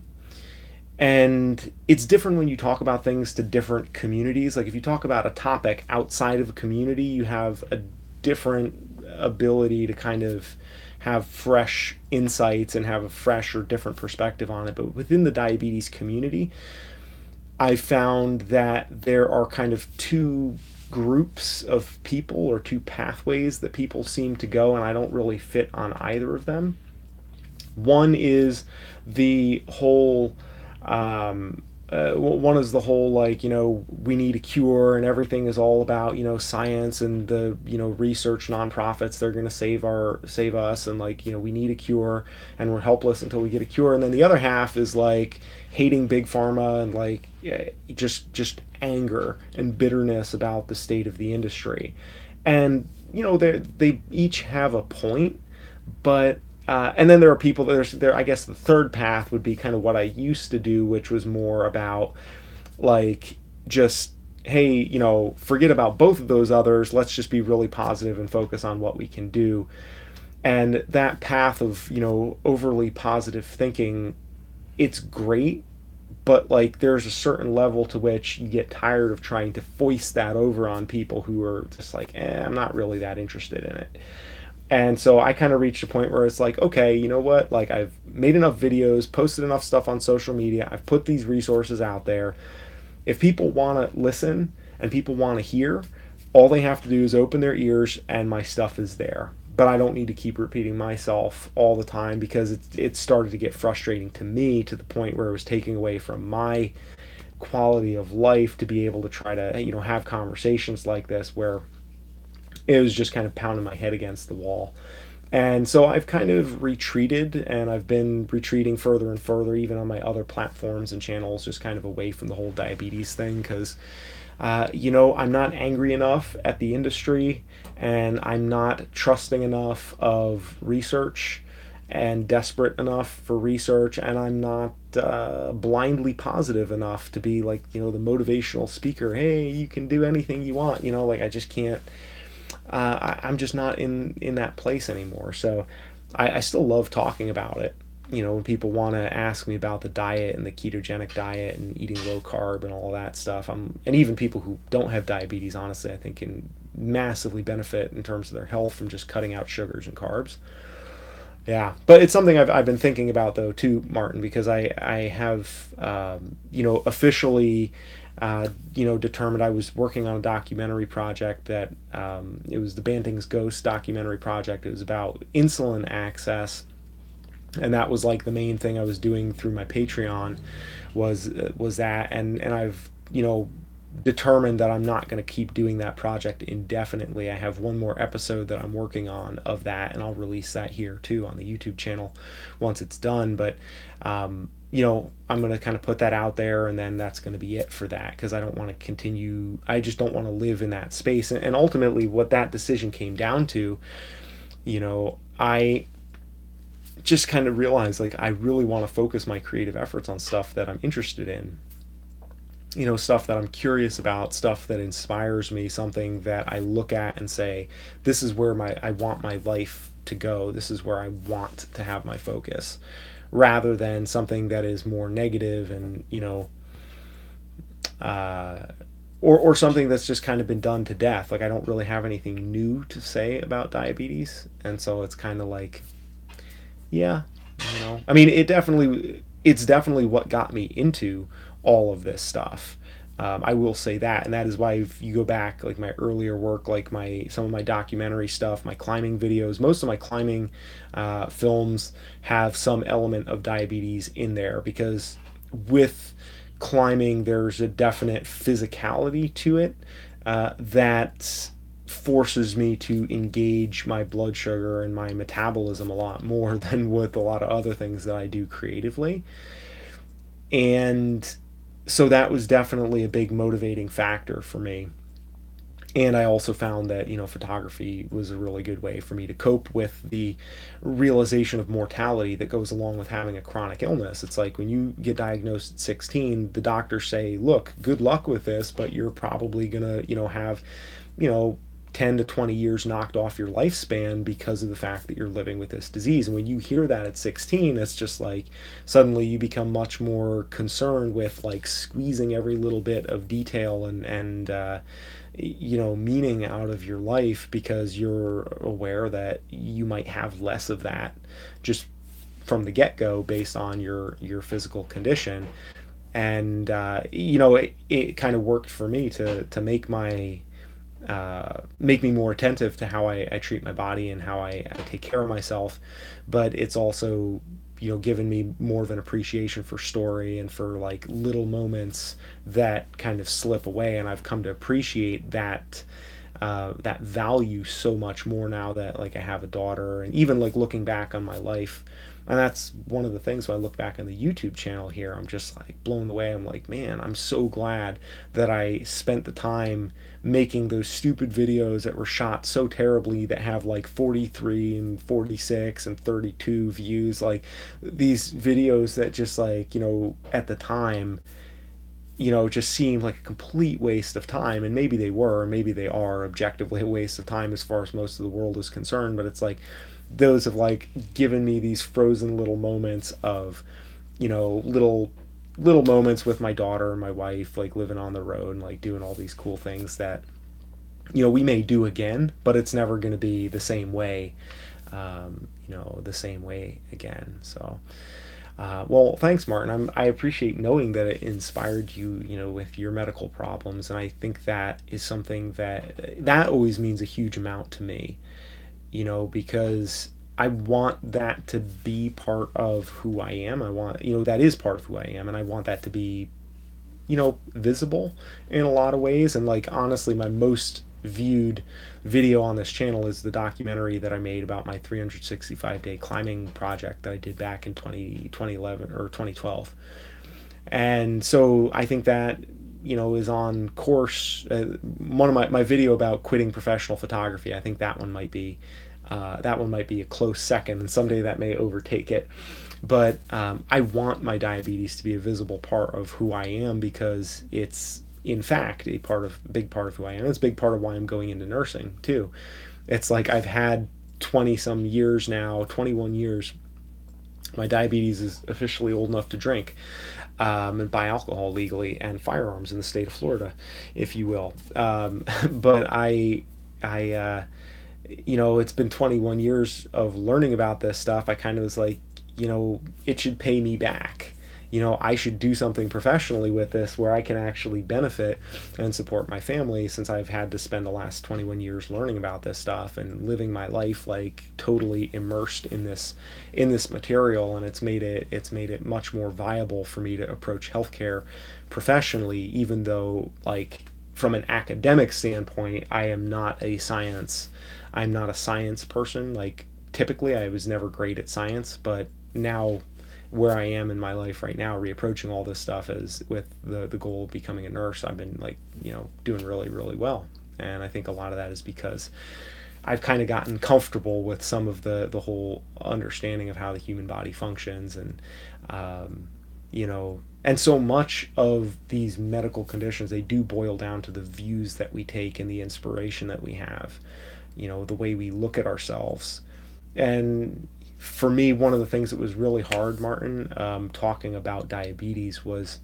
And it's different when you talk about things to different communities. Like, if you talk about a topic outside of a community, you have a different ability to kind of have fresh insights and have a fresh or different perspective on it. But within the diabetes community, I found that there are kind of two groups of people, or two pathways that people seem to go, and I don't really fit on either of them. One is the whole one is the whole, like, we need a cure, and everything is all about, science and the, research nonprofits, they're going to save us, and like, we need a cure and we're helpless until we get a cure. And then the other half is like hating big pharma and like, just anger and bitterness about the state of the industry. And they each have a point, but and then there are people, there, I guess the third path would be kind of what I used to do, which was more about, like, just, hey, forget about both of those others, let's just be really positive and focus on what we can do. And that path of, overly positive thinking, it's great, but like, there's a certain level to which you get tired of trying to foist that over on people who are just like, I'm not really that interested in it. And so I kind of reached a point where it's like, okay, you know what? Like, I've made enough videos, posted enough stuff on social media, I've put these resources out there. If people want to listen and people want to hear, all they have to do is open their ears and my stuff is there. But I don't need to keep repeating myself all the time, because it started to get frustrating to me, to the point where it was taking away from my quality of life to be able to try to, have conversations like this, where it was just kind of pounding my head against the wall. And so I've kind of retreated, and I've been retreating further and further, even on my other platforms and channels, just kind of away from the whole diabetes thing, because, I'm not angry enough at the industry, and I'm not trusting enough of research and desperate enough for research, and I'm not blindly positive enough to be like, the motivational speaker. Hey, you can do anything you want. Like, I just can't. I'm just not in that place anymore. So I still love talking about it. When people want to ask me about the diet and the ketogenic diet and eating low carb and all that stuff, and even people who don't have diabetes, honestly, I think can massively benefit in terms of their health from just cutting out sugars and carbs. Yeah, but it's something I've been thinking about though too, Martin, because I have officially determined I was working on a documentary project that it was the Bantings Ghost documentary project. It was about insulin access, and that was like the main thing I was doing through my Patreon was that, and I've determined that I'm not going to keep doing that project indefinitely. I have one more episode that I'm working on of that, and I'll release that here too on the YouTube channel once it's done. But I'm going to kind of put that out there, and then that's going to be it for that, because I don't want to continue. I just don't want to live in that space. And ultimately, what that decision came down to, I just kind of realized like I really want to focus my creative efforts on stuff that I'm interested in, stuff that I'm curious about, stuff that inspires me, something that I look at and say, this is where I want my life to go. This is where I want to have my focus, rather than something that is more negative and, uh, or something that's just kind of been done to death. Like I don't really have anything new to say about diabetes. And so it's kind of like, yeah, I mean, it's definitely what got me into all of this stuff. I will say that, and that is why if you go back, like my earlier work, like my some of my documentary stuff, my climbing videos, most of my climbing films have some element of diabetes in there, because with climbing, there's a definite physicality to it that forces me to engage my blood sugar and my metabolism a lot more than with a lot of other things that I do creatively. And so that was definitely a big motivating factor for me. And I also found that, photography was a really good way for me to cope with the realization of mortality that goes along with having a chronic illness. It's like when you get diagnosed at 16, the doctors say, look, good luck with this, but you're probably going to, have, you know, 10 to 20 years knocked off your lifespan because of the fact that you're living with this disease. And when you hear that at 16, it's just like suddenly you become much more concerned with like squeezing every little bit of detail and meaning out of your life, because you're aware that you might have less of that just from the get-go based on your physical condition. And it kind of worked for me to make me more attentive to how I treat my body and how I take care of myself. But it's also, given me more of an appreciation for story and for like little moments that kind of slip away. And I've come to appreciate that value so much more now that like I have a daughter, and even like looking back on my life. And that's one of the things when I look back on the YouTube channel here, I'm just like blown away. I'm like, man, I'm so glad that I spent the time making those stupid videos that were shot so terribly that have like 43 and 46 and 32 views. Like these videos that just like, at the time, just seemed like a complete waste of time. And maybe they were, maybe they are objectively a waste of time as far as most of the world is concerned. But it's like those have like given me these frozen little moments of, little moments with my daughter and my wife, like living on the road and like doing all these cool things that, we may do again, but it's never going to be the same way, the same way again. So, well, thanks, Martin. I appreciate knowing that it inspired you, with your medical problems, and I think that is something that always means a huge amount to me, because I want that to be part of who I am. I want, that is part of who I am, and I want that to be, visible in a lot of ways. And like honestly, my most viewed video on this channel is the documentary that I made about my 365-day climbing project that I did back in 2011 or 2012. And so I think that, is on course. One of my video about quitting professional photography, I think that one might be a close second, and someday that may overtake it. But I want my diabetes to be a visible part of who I am, because it's in fact a big part of who I am. It's a big part of why I'm going into nursing too. It's like I've had 20 some years now, 21 years. My diabetes is officially old enough to drink and buy alcohol legally and firearms in the state of Florida, if you will. But it's been 21 years of learning about this stuff. I kind of was like, it should pay me back. I should do something professionally with this where I can actually benefit and support my family, since I've had to spend the last 21 years learning about this stuff and living my life like totally immersed in this material. And it's made it much more viable for me to approach healthcare professionally, even though, like, from an academic standpoint, I'm not a science person. Like, typically I was never great at science, but now, where I am in my life right now, reapproaching all this stuff is with the goal of becoming a nurse. I've been, like, doing really, really well. And I think a lot of that is because I've kind of gotten comfortable with some of the whole understanding of how the human body functions. And and so much of these medical conditions, they do boil down to the views that we take and the inspiration that we have, the way we look at ourselves. And for me, one of the things that was really hard, Martin, talking about diabetes, was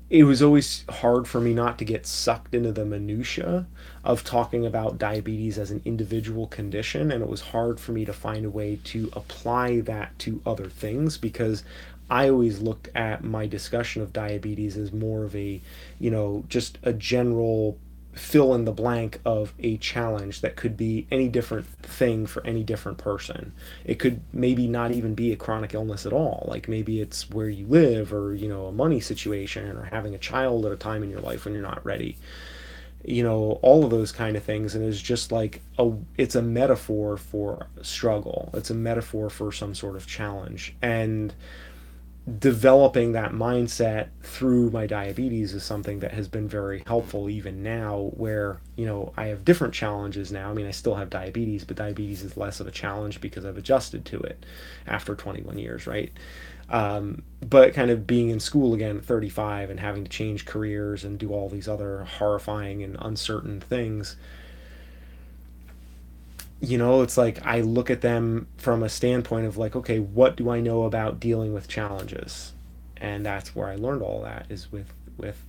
it was always hard for me not to get sucked into the minutia of talking about diabetes as an individual condition. And it was hard for me to find a way to apply that to other things, because I always looked at my discussion of diabetes as more of a, just a general fill in the blank of a challenge that could be any different thing for any different person. It could maybe not even be a chronic illness at all. Like, maybe it's where you live, or, a money situation, or having a child at a time in your life when you're not ready. All of those kind of things. And it's just like it's a metaphor for struggle. It's a metaphor for some sort of challenge. And developing that mindset through my diabetes is something that has been very helpful, even now, where I have different challenges now. I mean, I still have diabetes, but diabetes is less of a challenge because I've adjusted to it after 21 years, right? But kind of being in school again at 35 and having to change careers and do all these other horrifying and uncertain things, it's like I look at them from a standpoint of, like, okay, what do I know about dealing with challenges? And that's where I learned all that, is with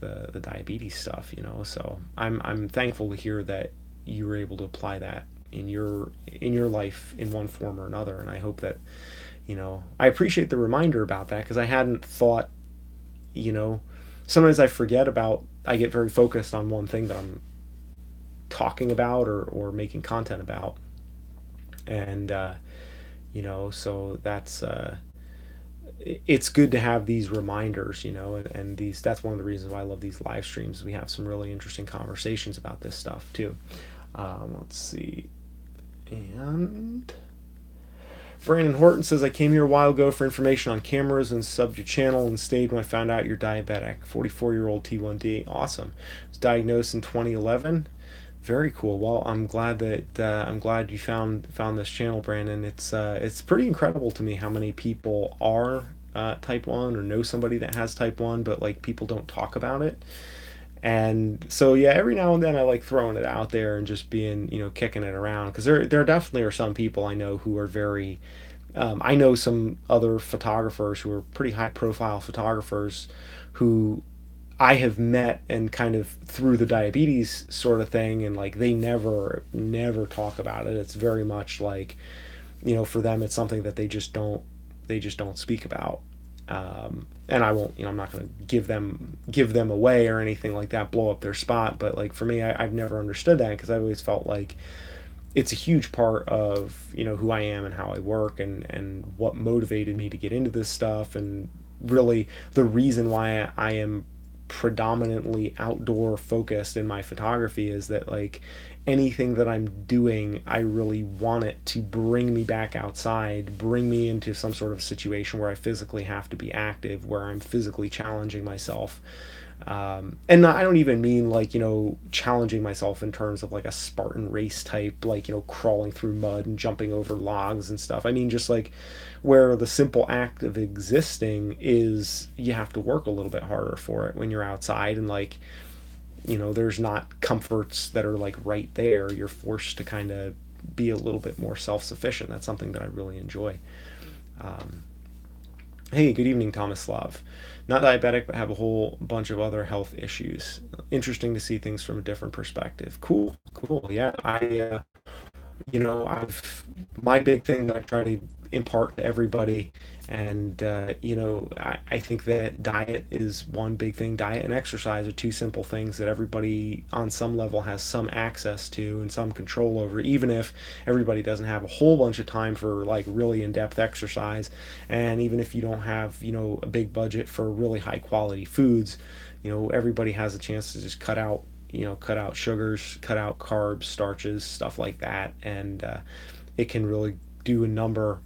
the diabetes stuff. So I'm thankful to hear that you were able to apply that in your life in one form or another. And I hope that, I appreciate the reminder about that, because I hadn't thought, sometimes I get very focused on one thing that I'm talking about, or making content about. And so it's good to have these reminders, and these that's one of the reasons why I love these live streams. We have some really interesting conversations about this stuff too. Let's see. And Vernon Horton says, I came here a while ago for information on cameras and subbed your channel and stayed when I found out you're diabetic. 44-year-old T1D. Awesome. Was diagnosed in 2011. Very cool. Well, I'm glad you found this channel, Brandon. It's pretty incredible to me how many people are type 1, or know somebody that has type 1, but, like, people don't talk about it. And so, yeah, every now and then I like throwing it out there and just being, kicking it around, because there definitely are some people I know who are very I know some other photographers who are pretty high profile photographers who I have met, and kind of through the diabetes sort of thing, and, like, they never talk about it. It's very much like, for them, it's something that they just don't speak about. And I won't, I'm not going to give them away or anything like that, blow up their spot. But, like, for me, I've never understood that, because I've always felt like it's a huge part of, who I am and how I work, and what motivated me to get into this stuff. And really the reason why I am predominantly outdoor focused in my photography is that, like, anything that I'm doing, I really want it to bring me back outside, bring me into some sort of situation where I physically have to be active, where I'm physically challenging myself. And I don't even mean like, challenging myself in terms of like a Spartan race type, like, crawling through mud and jumping over logs and stuff. I mean, just like where the simple act of existing is, you have to work a little bit harder for it when you're outside, and like, there's not comforts that are like right there. You're forced to kind of be a little bit more self sufficient. That's something that I really enjoy. Um, Hey, good evening, Tomislav. Not diabetic, but have a whole bunch of other health issues. Interesting to see things from a different perspective. Cool, cool. Yeah, I've my big thing that I try to impart to everybody, and I think that diet is one big thing. Diet and exercise are two simple things that everybody on some level has some access to and some control over, even if everybody doesn't have a whole bunch of time for like really in-depth exercise, and even if you don't have a big budget for really high quality foods, everybody has a chance to just cut out sugars, cut out carbs, starches, stuff like that, and it can really do a number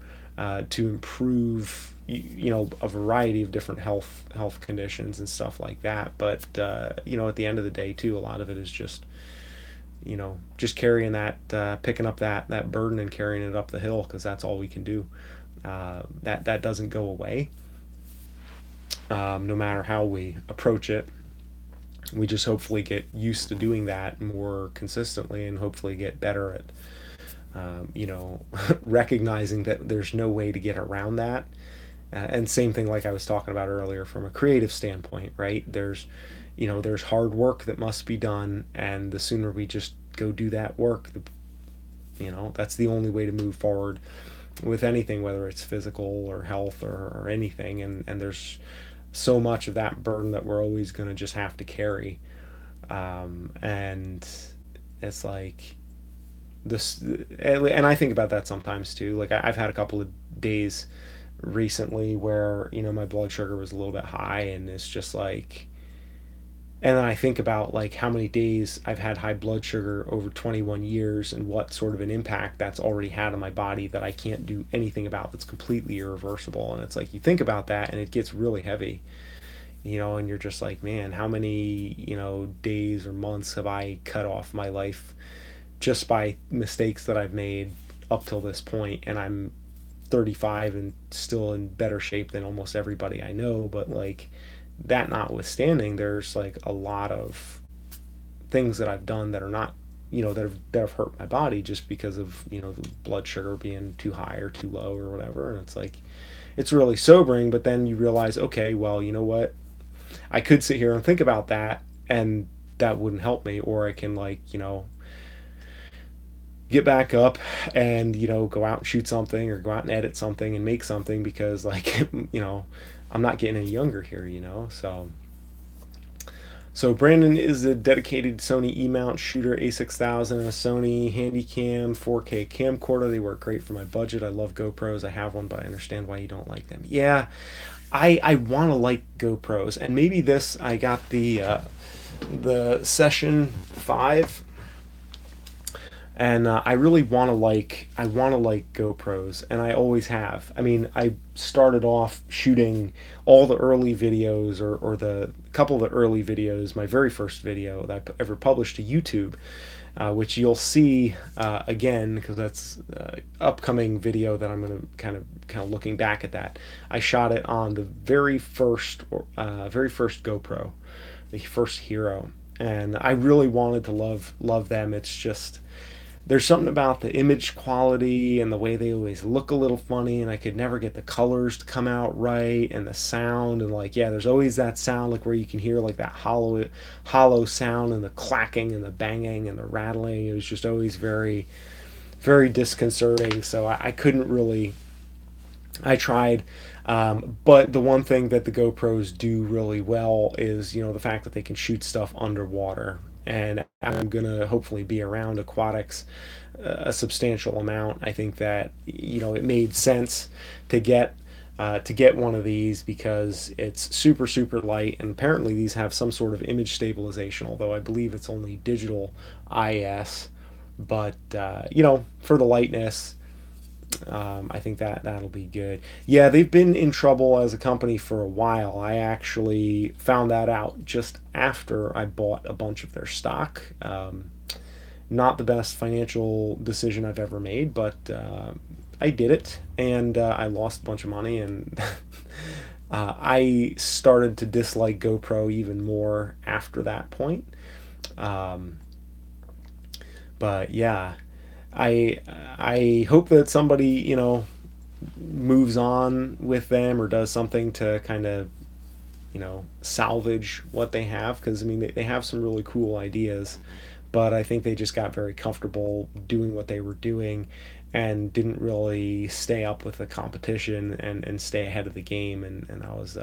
to improve a variety of different health conditions and stuff like that. But at the end of the day, too, a lot of it is just carrying that, picking up that burden and carrying it up the hill, because that's all we can do. That doesn't go away, no matter how we approach it. We just hopefully get used to doing that more consistently, and hopefully get better at recognizing that there's no way to get around that. And same thing like I was talking about earlier from a creative standpoint, right? There's hard work that must be done, and the sooner we just go do that work, that's the only way to move forward with anything, whether it's physical or health or anything. And there's so much of that burden that we're always going to just have to carry. And it's like this, and I think about that sometimes too. Like I've had a couple of days recently where my blood sugar was a little bit high, and it's just like, and then I think about like how many days I've had high blood sugar over 21 years, and what sort of an impact that's already had on my body that I can't do anything about, that's completely irreversible. And it's like you think about that and it gets really heavy, and you're just like, man, how many days or months have I cut off my life just by mistakes that I've made up till this point? And I'm 35 and still in better shape than almost everybody I know. But like, that notwithstanding, there's like a lot of things that I've done that are not, that have hurt my body, just because of the blood sugar being too high or too low or whatever. And it's like, it's really sobering. But then you realize, okay, well, you know what, I could sit here and think about that, and that wouldn't help me. Or I can, like, get back up and go out and shoot something, or go out and edit something and make something, because like I'm not getting any younger here. So Brandon is a dedicated Sony E-mount shooter, A6000, and a Sony Handycam 4K camcorder. They work great for my budget. I love GoPros. I have one, but I understand why you don't like them. Yeah, I want to like GoPros, and maybe this, I got the Session 5, and I want to like GoPros, and I always have. I mean, I started off shooting all the early videos, or the couple of the early videos. My very first video that I ever published to YouTube, which you'll see again, because that's upcoming video that I'm going to kind of looking back at that. I shot it on the very first GoPro, the first Hero, and I really wanted to love them. It's just, there's something about the image quality and the way they always look a little funny, and I could never get the colors to come out right, and the sound, and like, yeah, there's always that sound, like where you can hear like that hollow sound, and the clacking and the banging and the rattling. It was just always very, very disconcerting. So I couldn't really, I tried, but the one thing that the GoPros do really well is, the fact that they can shoot stuff underwater. And I'm gonna hopefully be around aquatics a substantial amount. I think that it made sense to get one of these, because it's super super light, and apparently these have some sort of image stabilization, although I believe it's only digital IS. But for the lightness, I think that that'll be good. Yeah, they've been in trouble as a company for a while. I actually found that out just after I bought a bunch of their stock. Not the best financial decision I've ever made, but I did it, and I lost a bunch of money, and I started to dislike GoPro even more after that point. Um, but yeah, I I hope that somebody moves on with them or does something to kind of salvage what they have, because I mean they have some really cool ideas, but I think they just got very comfortable doing what they were doing and didn't really stay up with the competition and stay ahead of the game, and I was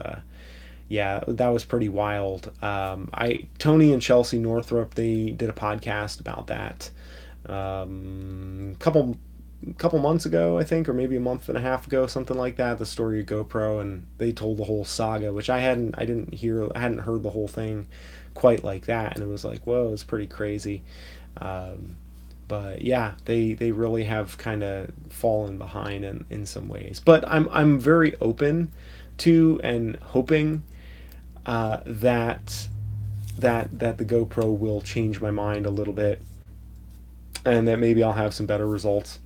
yeah, that was pretty wild. I Tony and Chelsea Northrup, they did a podcast about that couple months ago, I think, or maybe a month and a half ago, something like that. The story of GoPro, and they told the whole saga, which I didn't hear, I hadn't heard the whole thing quite like that, and it was like, whoa, it's pretty crazy. Um, but yeah, they really have kind of fallen behind in some ways. But I'm very open to and hoping that the GoPro will change my mind a little bit, and that maybe I'll have some better results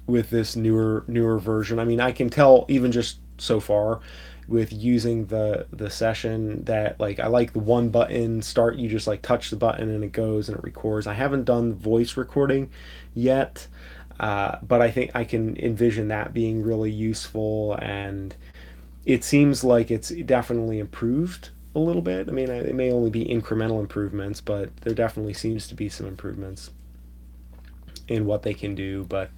with this newer version. I mean, I can tell even just so far with using the session that, like, I like the one button start. You just like touch the button and it goes and it records. I haven't done voice recording yet, but I think I can envision that being really useful, and it seems like it's definitely improved a little bit. I mean, it may only be incremental improvements, but there definitely seems to be some improvements in what they can do. But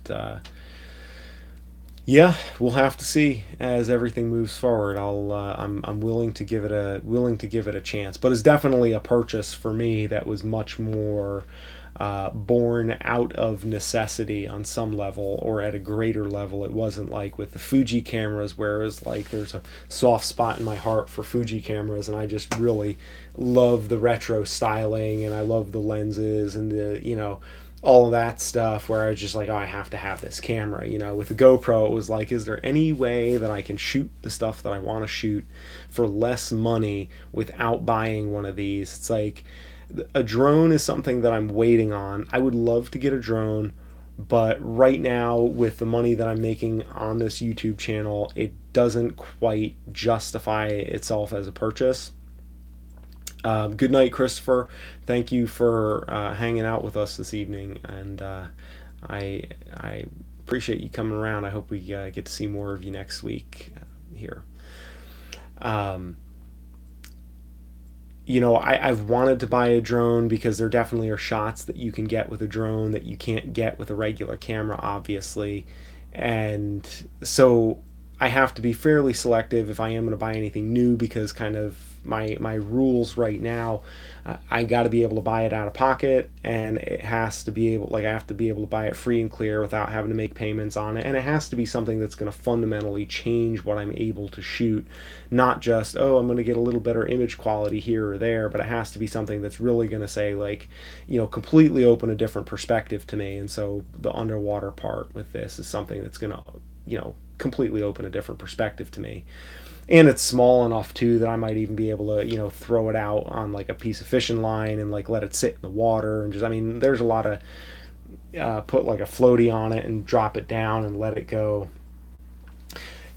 yeah, we'll have to see as everything moves forward. I'm willing to give it a chance, but it's definitely a purchase for me that was much more born out of necessity on some level, or at a greater level. It wasn't like with the Fuji cameras, where it was like there's a soft spot in my heart for Fuji cameras, and I just really love the retro styling, and I love the lenses and the all of that stuff, where I was just like, oh, I have to have this camera. With the GoPro, it was like, is there any way that I can shoot the stuff that I want to shoot for less money without buying one of these? It's like a drone is something that I'm waiting on. I would love to get a drone, but right now, with the money that I'm making on this YouTube channel, it doesn't quite justify itself as a purchase. Good night, Christopher. Thank you for hanging out with us this evening, and I I appreciate you coming around. I hope we get to see more of you next week here. Um, I've wanted to buy a drone because there definitely are shots that you can get with a drone that you can't get with a regular camera, obviously. And so I have to be fairly selective if I am going to buy anything new, because kind of my rules right now, I got to be able to buy it out of pocket, and it has to be able, like, I have to be able to buy it free and clear without having to make payments on it, and it has to be something that's going to fundamentally change what I'm able to shoot, not just, oh, I'm going to get a little better image quality here or there, but it has to be something that's really going to say, like, completely open a different perspective to me. And so the underwater part with this is something that's going to completely open a different perspective to me. And it's small enough too that I might even be able to throw it out on like a piece of fishing line and like let it sit in the water, and just, I mean, there's a lot of put like a floaty on it and drop it down and let it go.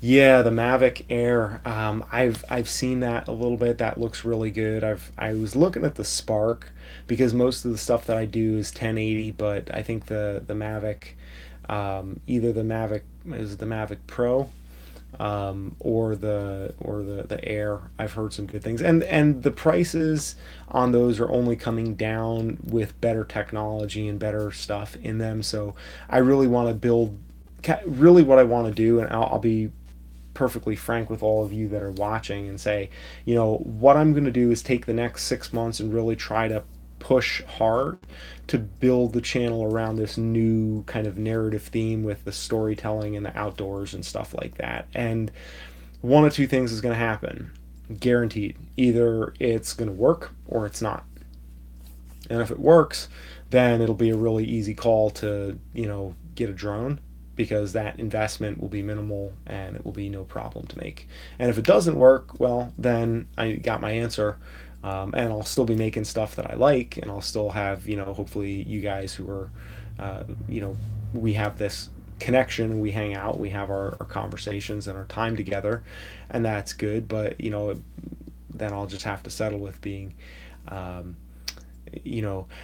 Yeah, the Mavic Air. I've seen that a little bit. That looks really good. I was looking at the Spark, because most of the stuff that I do is 1080, but I think the Mavic, either the Mavic Pro, or the Air. I've heard some good things, and the prices on those are only coming down with better technology and better stuff in them. So I really want to build. Really, what I want to do, and I'll be perfectly frank with all of you that are watching, and say, what I'm going to do is take the next 6 months and really try to push hard to build the channel around this new kind of narrative theme with the storytelling and the outdoors and stuff like that. And one of two things is going to happen, guaranteed. Either it's going to work or it's not. And if it works, then it'll be a really easy call to, get a drone. because that investment will be minimal and it will be no problem to make. And if it doesn't work, well, then I got my answer. And I'll still be making stuff that I like, and I'll still have, hopefully you guys who are, uh, you know, we have this connection, we hang out, we have our conversations and our time together, and that's good. But, then I'll just have to settle with being, um,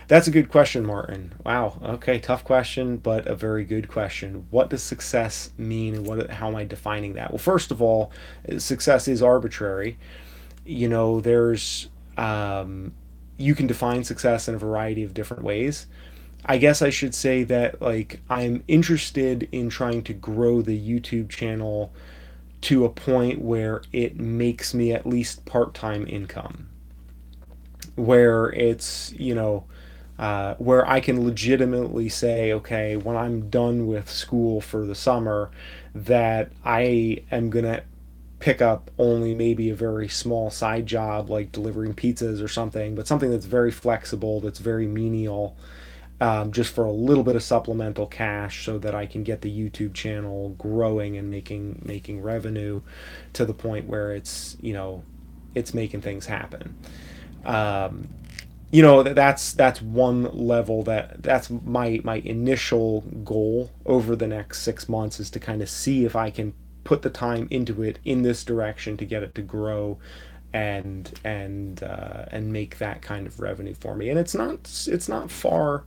that's a good question, Martin. Wow. Okay, tough question, but a very good question. What does success mean, and how am I defining that? Well, first of all, success is arbitrary. There's you can define success in a variety of different ways. I guess I should say that, like, I'm interested in trying to grow the YouTube channel to a point where it makes me at least part-time income, where it's, where I can legitimately say, okay, when I'm done with school for the summer, that I am gonna pick up only maybe a very small side job like delivering pizzas or something, but something that's very flexible, that's very menial, just for a little bit of supplemental cash, so that I can get the YouTube channel growing and making revenue to the point where it's making things happen. Um, that's one level. That's my initial goal over the next 6 months, is to kind of see if I can put the time into it in this direction to get it to grow and make that kind of revenue for me. And it's not far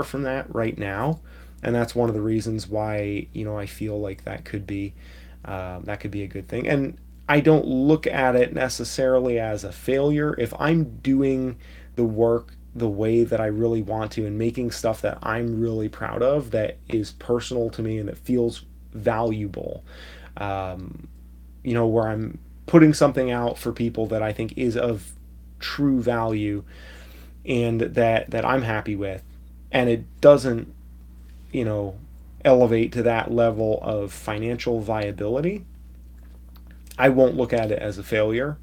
from that right now, and that's one of the reasons why I feel like that could be a good thing. And I don't look at it necessarily as a failure if I'm doing the work the way that I really want to, and making stuff that I'm really proud of, that is personal to me and that feels valuable. Um, where I'm putting something out for people that I think is of true value, and that I'm happy with, and it doesn't, you know, elevate to that level of financial viability, I won't look at it as a failure.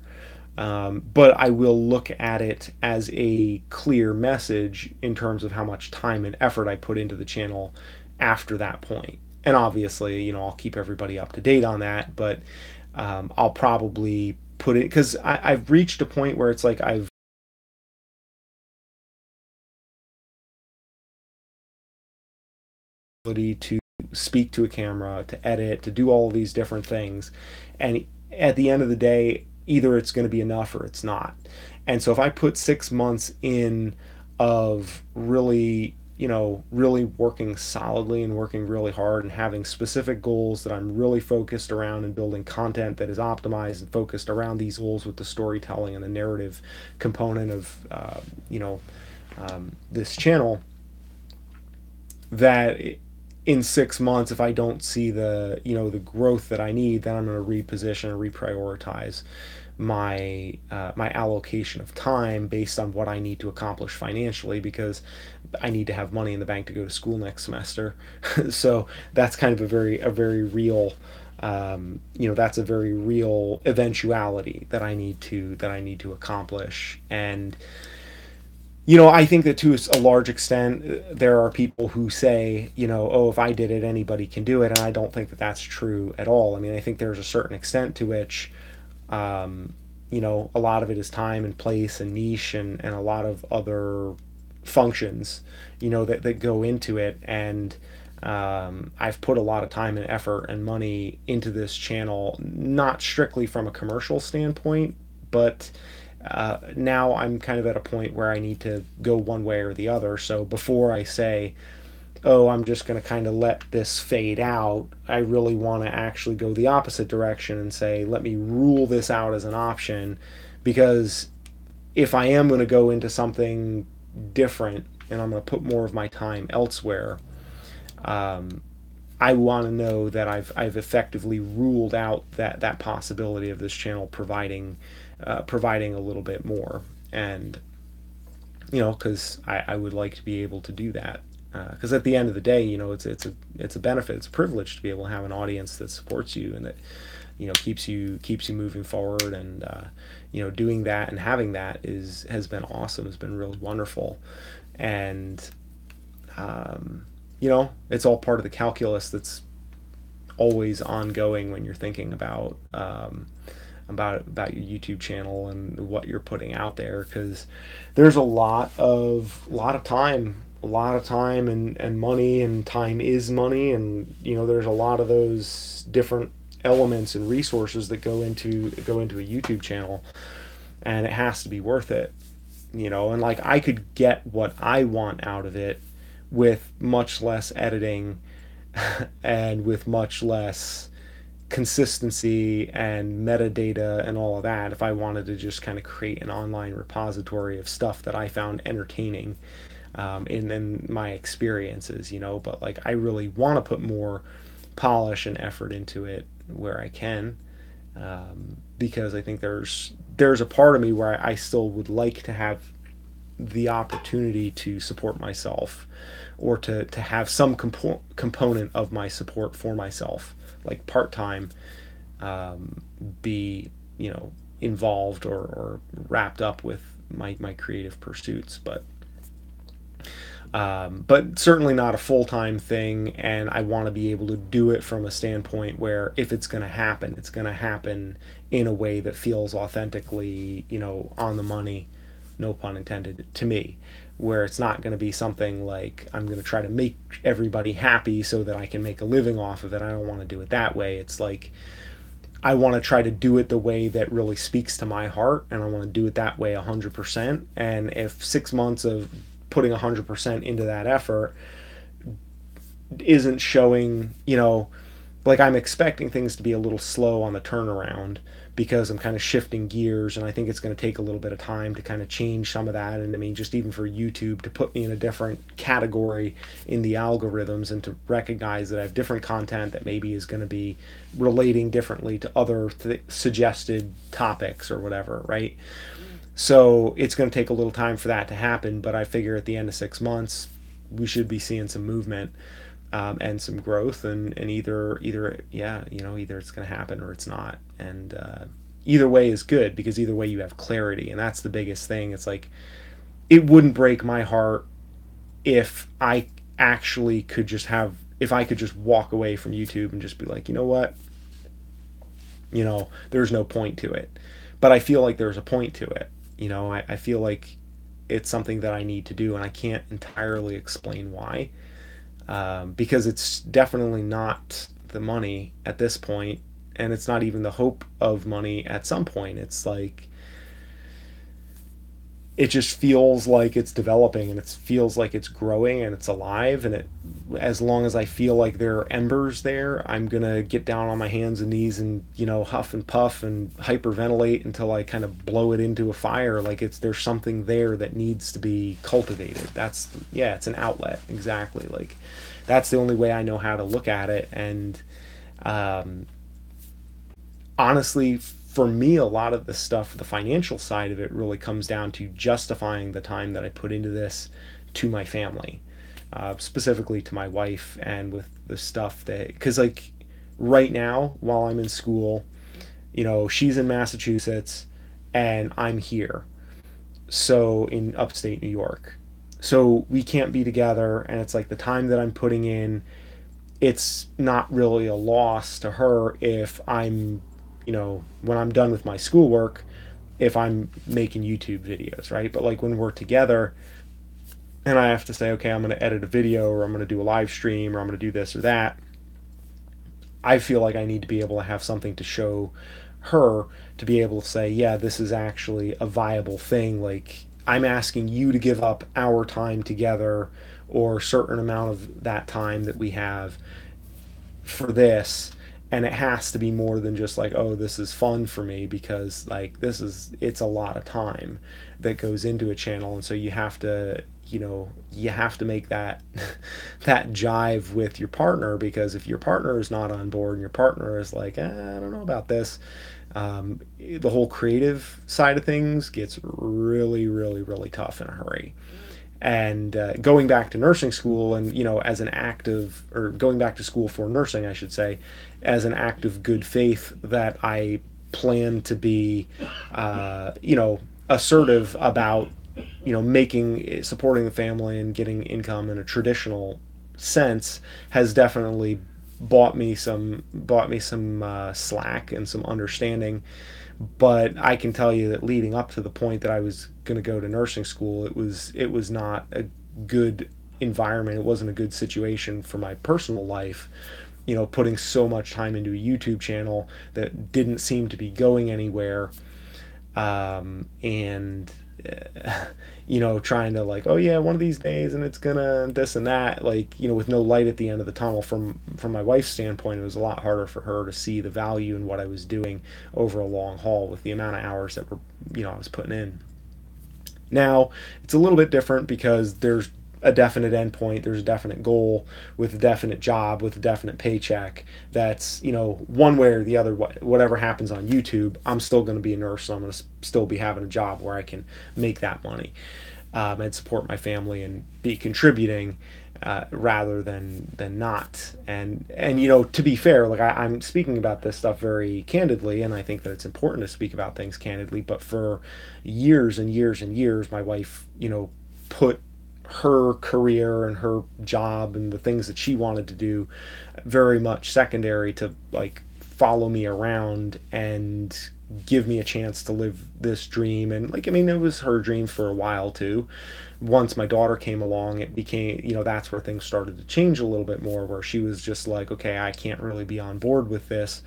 But I will look at it as a clear message in terms of how much time and effort I put into the channel after that point. And obviously, I'll keep everybody up to date on that, but I'll probably put it, because I've reached a point where it's like I've ability to speak to a camera, to edit, to do all of these different things. And at the end of the day, either it's going to be enough or it's not. And so if I put 6 months in of really, really working solidly and working really hard and having specific goals that I'm really focused around, and building content that is optimized and focused around these goals with the storytelling and the narrative component of, this channel, that in 6 months, if I don't see the growth that I need, then I'm going to reposition and reprioritize my allocation of time based on what I need to accomplish financially, because I need to have money in the bank to go to school next semester. So that's kind of a very real, that's a very real eventuality that I need to accomplish. And I think that to a large extent, there are people who say, oh, if I did it, anybody can do it. And I don't think that that's true at all. I mean, I think there's a certain extent to which, um, a lot of it is time and place and niche, and a lot of other functions, that go into it. And I've put a lot of time and effort and money into this channel, not strictly from a commercial standpoint, but now I'm kind of at a point where I need to go one way or the other. So before I say, oh, I'm just going to kind of let this fade out, I really want to actually go the opposite direction and say, let me rule this out as an option. Because if I am going to go into something different and I'm going to put more of my time elsewhere, um, I want to know that I've effectively ruled out that possibility of this channel providing a little bit more. And because I would like to be able to do that, because at the end of the day, it's a benefit, it's a privilege to be able to have an audience that supports you, and that keeps you moving forward. And doing that and having that has been awesome, has been really wonderful. And it's all part of the calculus that's always ongoing when you're thinking about your YouTube channel and what you're putting out there, because there's a lot of time and money, and time is money, and there's a lot of those different elements and resources that go into a YouTube channel, and it has to be worth it. And like, I could get what I want out of it with much less editing and with much less consistency and metadata and all of that, if I wanted to just kind of create an online repository of stuff that I found entertaining, in my experiences. But like, I really want to put more polish and effort into it where I can, because I think there's a part of me where I still would like to have the opportunity to support myself, or to have some component of my support for myself, like part-time, be involved, or wrapped up with my creative pursuits. But certainly not a full-time thing, and I want to be able to do it from a standpoint where, if it's going to happen, it's going to happen in a way that feels authentically, on the money, no pun intended, to me, where it's not going to be something like I'm going to try to make everybody happy so that I can make a living off of it. I don't want to do it that way. It's like, I want to try to do it the way that really speaks to my heart, and I want to do it that way 100%. And if 6 months of putting 100% into that effort isn't showing, like, I'm expecting things to be a little slow on the turnaround, because I'm kind of shifting gears, and I think it's going to take a little bit of time to kind of change some of that. And I mean, just even for YouTube to put me in a different category in the algorithms, and to recognize that I have different content that maybe is going to be relating differently to other suggested topics or whatever, right? So it's going to take a little time for that to happen, but I figure at the end of 6 months, we should be seeing some movement, and some growth, and either yeah, either it's going to happen or it's not. And either way is good, because either way you have clarity, and that's the biggest thing. It's like, it wouldn't break my heart if I actually could just have if I could just walk away from YouTube and just be like, what, there's no point to it. But I feel like there's a point to it. I feel like it's something that I need to do, and I can't entirely explain why, because it's definitely not the money at this point, and it's not even the hope of money at some point. It's like, it just feels like it's developing, and it feels like it's growing, and it's alive, and as long as I feel like there are embers there, I'm gonna get down on my hands and knees, and huff and puff and hyperventilate until I kind of blow it into a fire. Like, there's something there that needs to be cultivated. Yeah, it's an outlet, exactly. Like, that's the only way I know how to look at it. And honestly, for me, a lot of the stuff, the financial side of it, really comes down to justifying the time that I put into this to my family, specifically to my wife, and with the stuff that, because like, right now, while I'm in school, she's in Massachusetts and I'm here, so in upstate New York. So we can't be together, and it's like, the time that I'm putting in, it's not really a loss to her if I'm, when I'm done with my schoolwork, if I'm making YouTube videos, right? But like, when we're together and I have to say, okay, I'm going to edit a video, or I'm going to do a live stream, or I'm going to do this or that, I feel like I need to be able to have something to show her, to be able to say, yeah, this is actually a viable thing. Like, I'm asking you to give up our time together, or a certain amount of that time that we have, for this. And it has to be more than just like, oh, this is fun for me, because like, it's a lot of time that goes into a channel. And so you have to make that that jive with your partner, because if your partner is not on board, and your partner is like, I don't know about this, the whole creative side of things gets really, really, really tough in a hurry. And going back to nursing school, and as an act of, or going back to school for nursing, I should say, as an act of good faith, that I plan to be assertive about making supporting the family and getting income in a traditional since has definitely bought me some slack and some understanding. But I can tell you that leading up to the point that I was going to go to nursing school, it was not a good environment. It wasn't a good situation for my personal life. Putting so much time into a YouTube channel that didn't seem to be going anywhere, and trying to, like, oh yeah, one of these days, and it's gonna this and that, like, with no light at the end of the tunnel. From my wife's standpoint, it was a lot harder for her to see the value in what I was doing over a long haul with the amount of hours that I was putting in. Now it's a little bit different because there's a definite endpoint, there's a definite goal with a definite job with a definite paycheck. That's, one way or the other, whatever happens on YouTube, I'm still going to be a nurse, so I'm going to still be having a job where I can make that money, and support my family and be contributing, rather than not. And to be fair, like, I'm speaking about this stuff very candidly, and I think that it's important to speak about things candidly. But for years and years and years, my wife, put her career and her job and the things that she wanted to do very much secondary to, like, follow me around and give me a chance to live this dream. And, like, I mean, it was her dream for a while too. Once my daughter came along, it became, that's where things started to change a little bit more, where she was just like, okay, I can't really be on board with this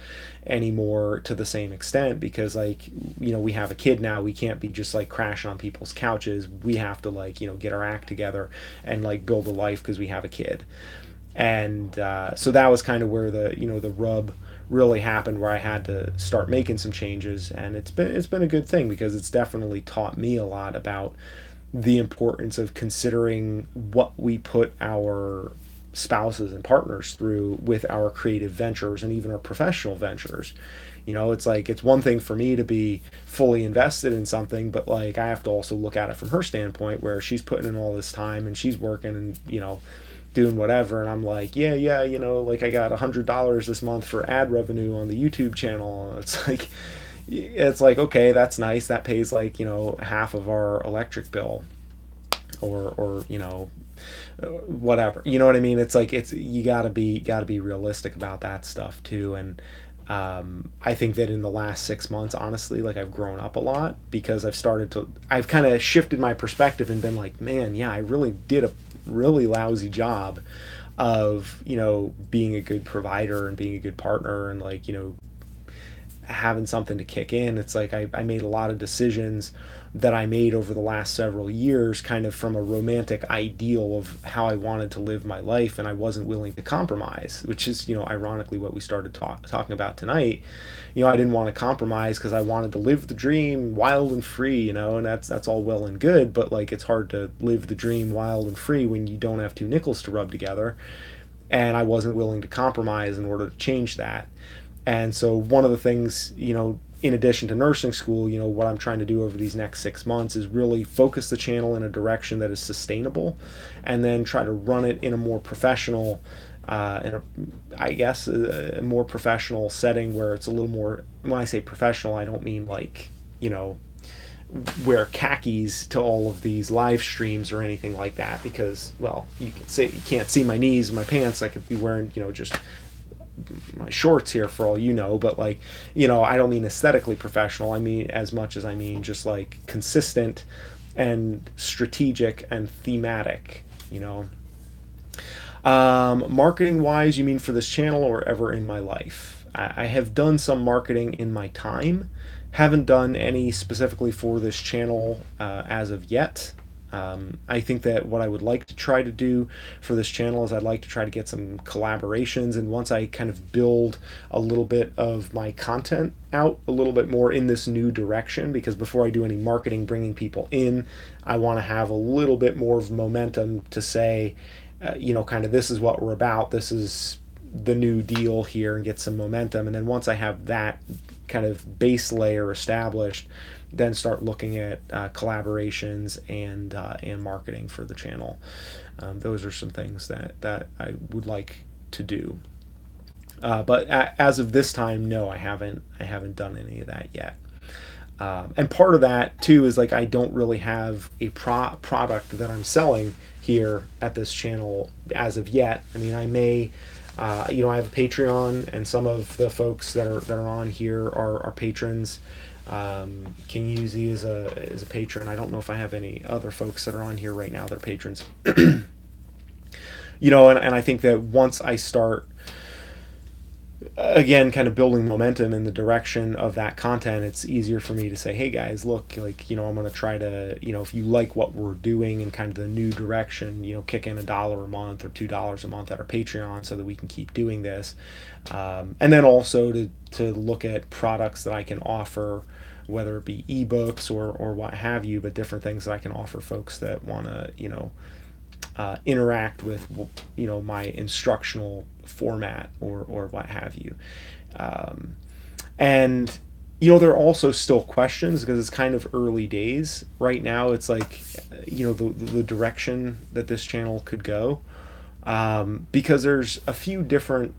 anymore to the same extent, because, like, we have a kid now. We can't be just, like, crashing on people's couches. We have to, like, get our act together and, like, build a life because we have a kid. And so that was kind of where the rub really happened, where I had to start making some changes. And it's been a good thing, because it's definitely taught me a lot about the importance of considering what we put our spouses and partners through with our creative ventures and even our professional ventures. It's like, it's one thing for me to be fully invested in something, but, like, I have to also look at it from her standpoint, where she's putting in all this time and she's working and, doing whatever. And I'm like, yeah, yeah, like, I got $100 this month for ad revenue on the YouTube channel. It's like, okay, that's nice. That pays, like, half of our electric bill, or whatever. You know what I mean? It's like, you gotta be realistic about that stuff too. And I think that in the last 6 months, honestly, like, I've grown up a lot, because I've kind of shifted my perspective and been like, man, yeah, I really did a really lousy job of, being a good provider and being a good partner, and, like, having something to kick in. It's like, I made a lot of decisions that I made over the last several years, kind of from a romantic ideal of how I wanted to live my life, and I wasn't willing to compromise, which is, ironically, what we started talking about tonight. I didn't want to compromise because I wanted to live the dream wild and free, and that's all well and good, but, like, it's hard to live the dream wild and free when you don't have two nickels to rub together. And I wasn't willing to compromise in order to change that. And so one of the things, in addition to nursing school, what I'm trying to do over these next 6 months is really focus the channel in a direction that is sustainable, and then try to run it in a more professional, I guess, a more professional setting, where it's a little more, when I say professional, I don't mean, like, wear khakis to all of these live streams or anything like that, because, well, you can't see my knees and my pants. I could be wearing, just my shorts here for all you know. But, like, I don't mean aesthetically professional. I mean, as much as I mean just, like, consistent and strategic and thematic. Marketing wise, you mean for this channel or ever in my life? I have done some marketing in my time. Haven't done any specifically for this channel, as of yet. I think that what I would like to try to do for this channel is, I'd like to try to get some collaborations, and once I kind of build a little bit of my content out a little bit more in this new direction, because before I do any marketing, bringing people in, I want to have a little bit more of momentum to say, kind of, this is what we're about, this is the new deal here, and get some momentum. And then once I have that kind of base layer established, then start looking at collaborations and marketing for the channel. Those are some things that I would like to do. But as of this time, no, I haven't done any of that yet. And part of that too is, like, I don't really have a product that I'm selling here at this channel as of yet. I mean, I may, I have a Patreon, and some of the folks that are on here are patrons. Can use you as a patron. I don't know if I have any other folks that are on here right now that are patrons. And I think that once I start again kind of building momentum in the direction of that content, it's easier for me to say, hey guys, look, like, I'm going to try to, if you like what we're doing and kind of the new direction, kick in $1 a month or $2 a month at our Patreon so that we can keep doing this. And then also to look at products that I can offer, whether it be ebooks or what have you, but different things that I can offer folks that want to, interact with, my instructional format or what have you. And there are also still questions because it's kind of early days right now. It's like, the direction that this channel could go, because there's a few different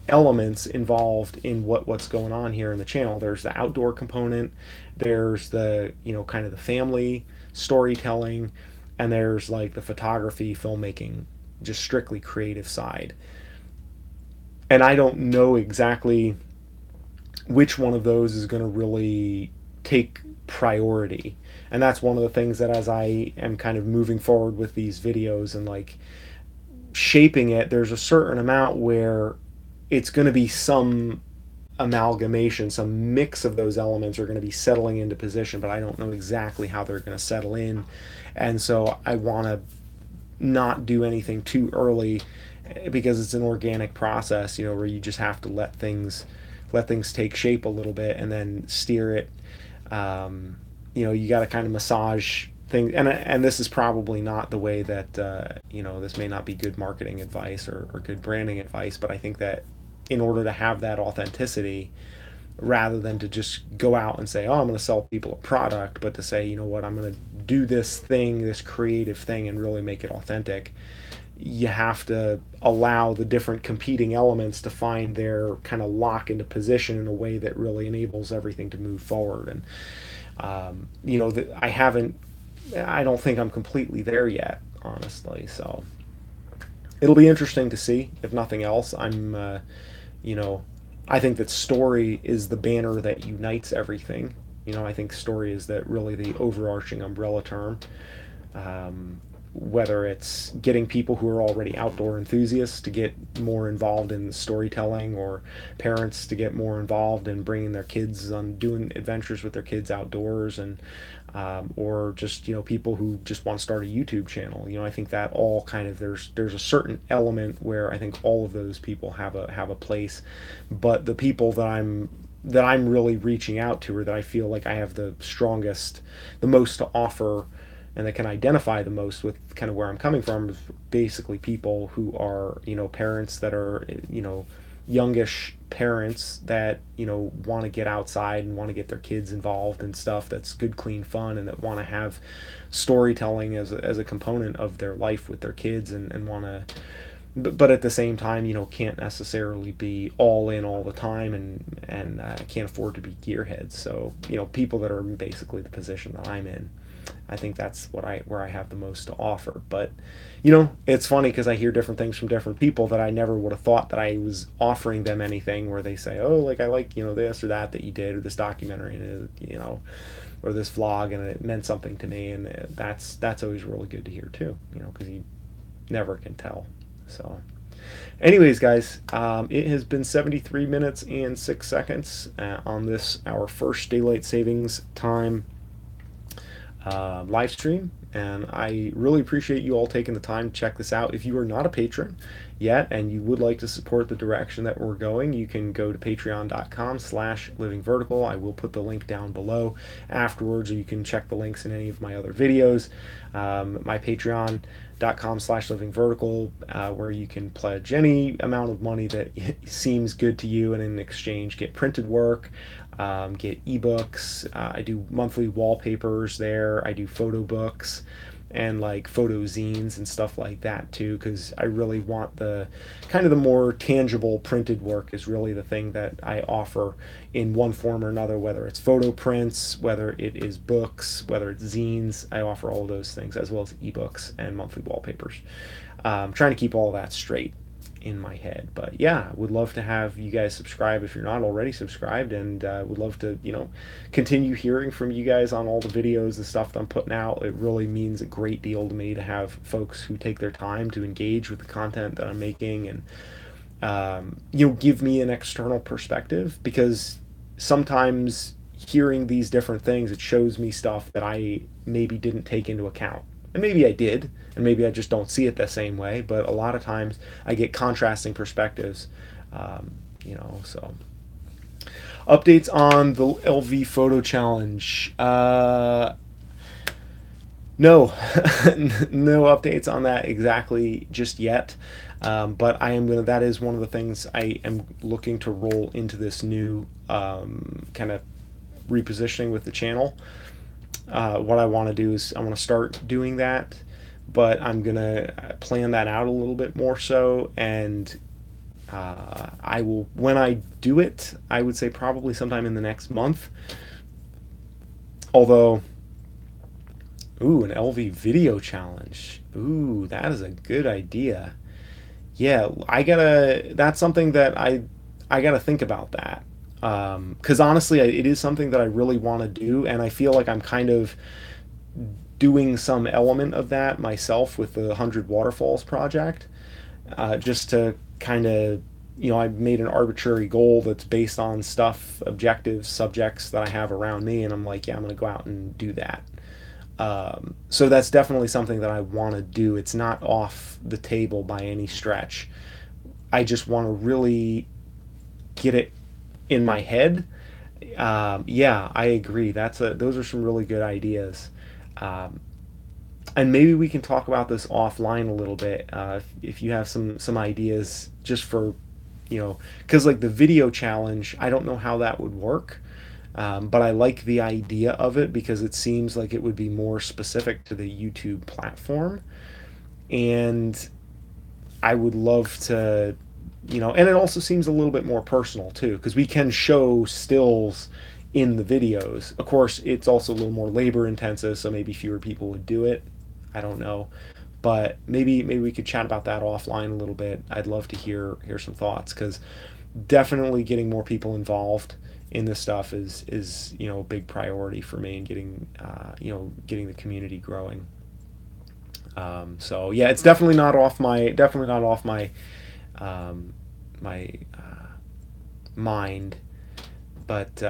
elements involved in what's going on here in the channel. There's the outdoor component, there's the kind of the family storytelling, and there's like the photography, filmmaking, just strictly creative side. And I don't know exactly which one of those is going to really take priority. And that's one of the things that, as I am kind of moving forward with these videos and like shaping it, there's a certain amount where it's going to be some amalgamation, some mix of those elements are going to be settling into position, but I don't know exactly how they're going to settle in. And so I want to not do anything too early, because it's an organic process, where you just have to let things take shape a little bit and then steer it. You got to kind of massage things, and this is probably not the way that this may not be good marketing advice or good branding advice, but I think that in order to have that authenticity, rather than to just go out and say, oh, I'm going to sell people a product, but to say, you know what, I'm going to do this thing, this creative thing, and really make it authentic, you have to allow the different competing elements to find their kind of lock into position in a way that really enables everything to move forward. And I don't think I'm completely there yet, honestly. So it'll be interesting to see. If nothing else, I think that story is the banner that unites everything. I think story is that really the overarching umbrella term. Whether it's getting people who are already outdoor enthusiasts to get more involved in storytelling, or parents to get more involved in bringing their kids on doing adventures with their kids outdoors, and or just people who just want to start a YouTube channel. I think that all kind of there's a certain element where I think all of those people have a place, but the people that I'm really reaching out to, or that I feel like I have the most to offer, and that can identify the most with kind of where I'm coming from, is basically people who are, parents that are, youngish parents that, want to get outside and want to get their kids involved in stuff that's good, clean fun, and that want to have storytelling as a component of their life with their kids, and want to, but at the same time, can't necessarily be all in all the time, and can't afford to be gearheads. So, people that are basically the position that I'm in, I think that's where I have the most to offer. But it's funny because I hear different things from different people that I never would have thought that I was offering them anything, where they say, oh, like, I like this or that you did, or this documentary, or this vlog, and it meant something to me. And that's always really good to hear too, because you never can tell. So anyways, guys, it has been 73 minutes and 6 seconds on this, our first daylight savings time live stream, and I really appreciate you all taking the time to check this out. If you are not a patron yet and you would like to support the direction that we're going, you can go to patreon.com/livingvertical. I will put the link down below afterwards, or you can check the links in any of my other videos. My patreon.com/livingvertical, where you can pledge any amount of money that seems good to you, and in exchange get printed work, get ebooks. I do monthly wallpapers there. I do photo books. and like photo zines and stuff like that too, because I really want the kind of the more tangible printed work is really the thing that I offer in one form or another, whether it's photo prints, whether it is books, whether it's zines. I offer all of those things as well as ebooks and monthly wallpapers. Trying to keep all that straight in my head. But yeah, would love to have you guys subscribe if you're not already subscribed, and would love to, continue hearing from you guys on all the videos and stuff that I'm putting out. It really means a great deal to me to have folks who take their time to engage with the content that I'm making, and give me an external perspective, because sometimes hearing these different things, it shows me stuff that I maybe didn't take into account. And maybe I did, and maybe I just don't see it the same way, but a lot of times I get contrasting perspectives. So updates on the LV photo challenge. No, no updates on that exactly just yet. But I am gonna. That is one of the things I am looking to roll into this new kind of repositioning with the channel. What I want to do is I want to start doing that, but I'm gonna plan that out a little bit more so, and I will, when I do it, I would say probably sometime in the next month. Although, ooh, an LV video challenge. Ooh, that is a good idea. Yeah, that's something that I gotta think about that. Because honestly, it is something that I really want to do, and I feel like I'm kind of doing some element of that myself with the 100 Waterfalls project, just to kind of, I made an arbitrary goal that's based on stuff, objectives, subjects that I have around me, and I'm like, yeah, I'm going to go out and do that. So that's definitely something that I want to do. It's not off the table by any stretch. I just want to really get it in my head. Yeah, I agree. Those are some really good ideas. Um, and maybe we can talk about this offline a little bit, if you have some ideas just for, because like the video challenge, I don't know how that would work. But I like the idea of it because it seems like it would be more specific to the YouTube platform. And I would love to, and it also seems a little bit more personal too, because we can show stills in the videos. Of course, it's also a little more labor intensive, so maybe fewer people would do it. I don't know. But maybe we could chat about that offline a little bit. I'd love to hear some thoughts, because definitely getting more people involved in this stuff is a big priority for me, and getting the community growing. So yeah, it's definitely not off my mind, but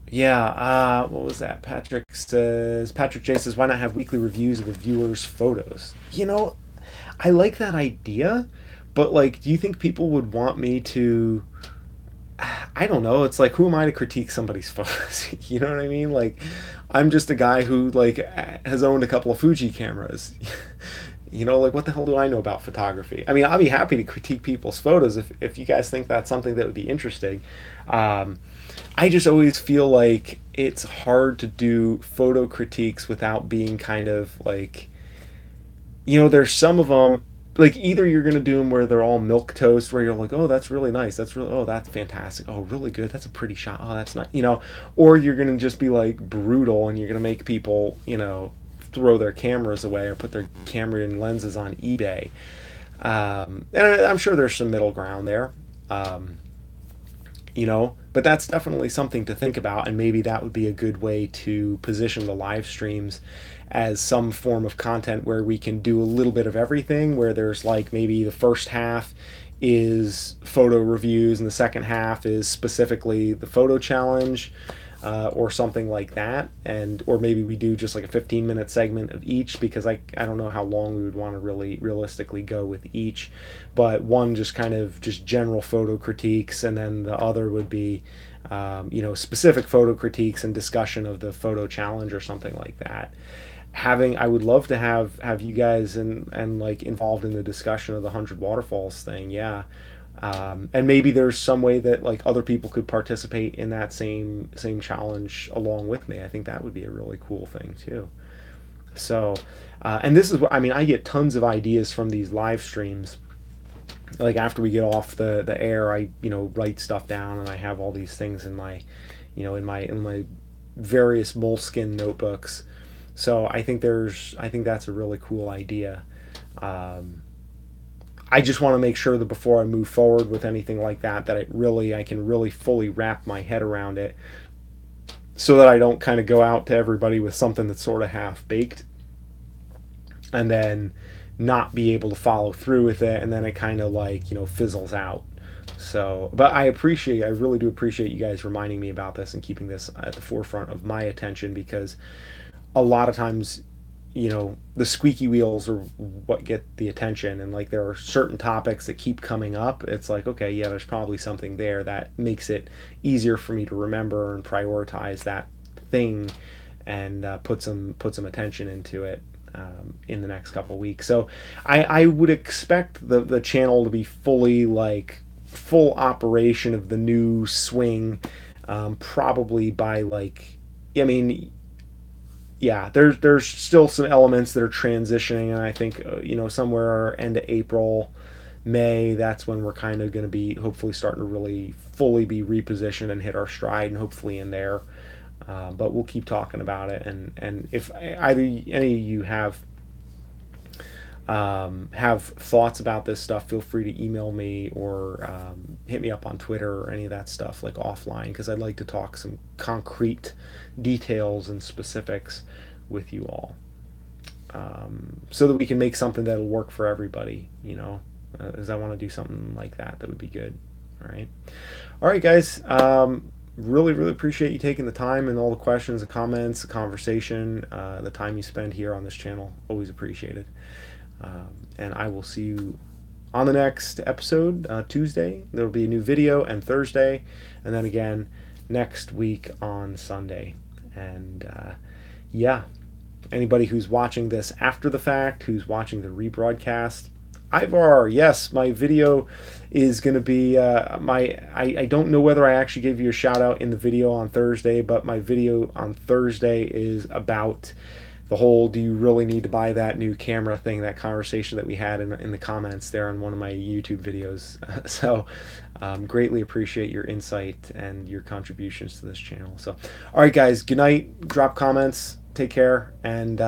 yeah. What was that? Patrick J says, why not have weekly reviews of the viewers' photos? I like that idea, but like, do you think people would want me to? I don't know. It's like, who am I to critique somebody's photos? You know what I mean? Like, I'm just a guy who like has owned a couple of Fuji cameras. Like, what the hell do I know about photography? I mean, I'll be happy to critique people's photos if you guys think that's something that would be interesting. Um, I just always feel like it's hard to do photo critiques without being kind of like, there's some of them, like, either you're gonna do them where they're all milk toast, where you're like, oh, that's really nice, oh, that's fantastic, oh, really good, that's a pretty shot, oh, that's not, or you're gonna just be like brutal, and you're gonna make people, throw their cameras away or put their camera and lenses on eBay. And I'm sure there's some middle ground there. Um, but that's definitely something to think about, and maybe that would be a good way to position the live streams as some form of content where we can do a little bit of everything, where there's like maybe the first half is photo reviews and the second half is specifically the photo challenge, or something like that, or maybe we do just like a 15-minute segment of each, because I don't know how long we would want to really realistically go with each, but one just kind of just general photo critiques, and then the other would be specific photo critiques and discussion of the photo challenge or something like that. I would love to have you guys and like involved in the discussion of the 100 Waterfalls thing. Yeah. And maybe there's some way that like other people could participate in that same challenge along with me. I think that would be a really cool thing too. So, and this is what I mean. I get tons of ideas from these live streams. Like after we get off the air, I write stuff down, and I have all these things in my, in my various moleskin notebooks. So I think that's a really cool idea. Um, I just want to make sure that before I move forward with anything like that, that I can really fully wrap my head around it, so that I don't kind of go out to everybody with something that's sort of half baked, and then not be able to follow through with it, and then it kind of like fizzles out. So, but I really do appreciate you guys reminding me about this and keeping this at the forefront of my attention, because a lot of times, the squeaky wheels are what get the attention, and like there are certain topics that keep coming up. It's like, okay, yeah, there's probably something there that makes it easier for me to remember and prioritize that thing, and put some attention into it in the next couple of weeks. So I would expect the channel to be fully like full operation of the new swing, probably by like, I mean, yeah, there's still some elements that are transitioning, and I think somewhere end of April, May, that's when we're kind of going to be hopefully starting to really fully be repositioned and hit our stride, and hopefully in there. But we'll keep talking about it, and if either any of you have thoughts about this stuff, feel free to email me, or hit me up on Twitter or any of that stuff like offline, because I'd like to talk some concrete details and specifics with you all, so that we can make something that'll work for everybody, because I want to do something like that would be good. All right, guys. Really, really appreciate you taking the time and all the questions, the comments, the conversation, the time you spend here on this channel. Always appreciated. And I will see you on the next episode, Tuesday. There will be a new video, and Thursday, and then again next week on Sunday. And yeah, anybody who's watching this after the fact, who's watching the rebroadcast, Ivar, yes, my video is going to be I don't know whether I actually gave you a shout out in the video on Thursday, but my video on Thursday is about the whole "do you really need to buy that new camera" thing, that conversation that we had in the comments there on one of my YouTube videos. So greatly appreciate your insight and your contributions to this channel. So all right, guys, good night. Drop comments, take care, and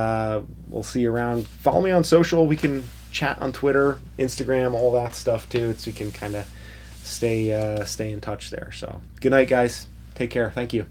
we'll see you around. Follow me on social. We can chat on Twitter, Instagram, all that stuff too, so we can kind of stay in touch there. So good night, guys. Take care. Thank you.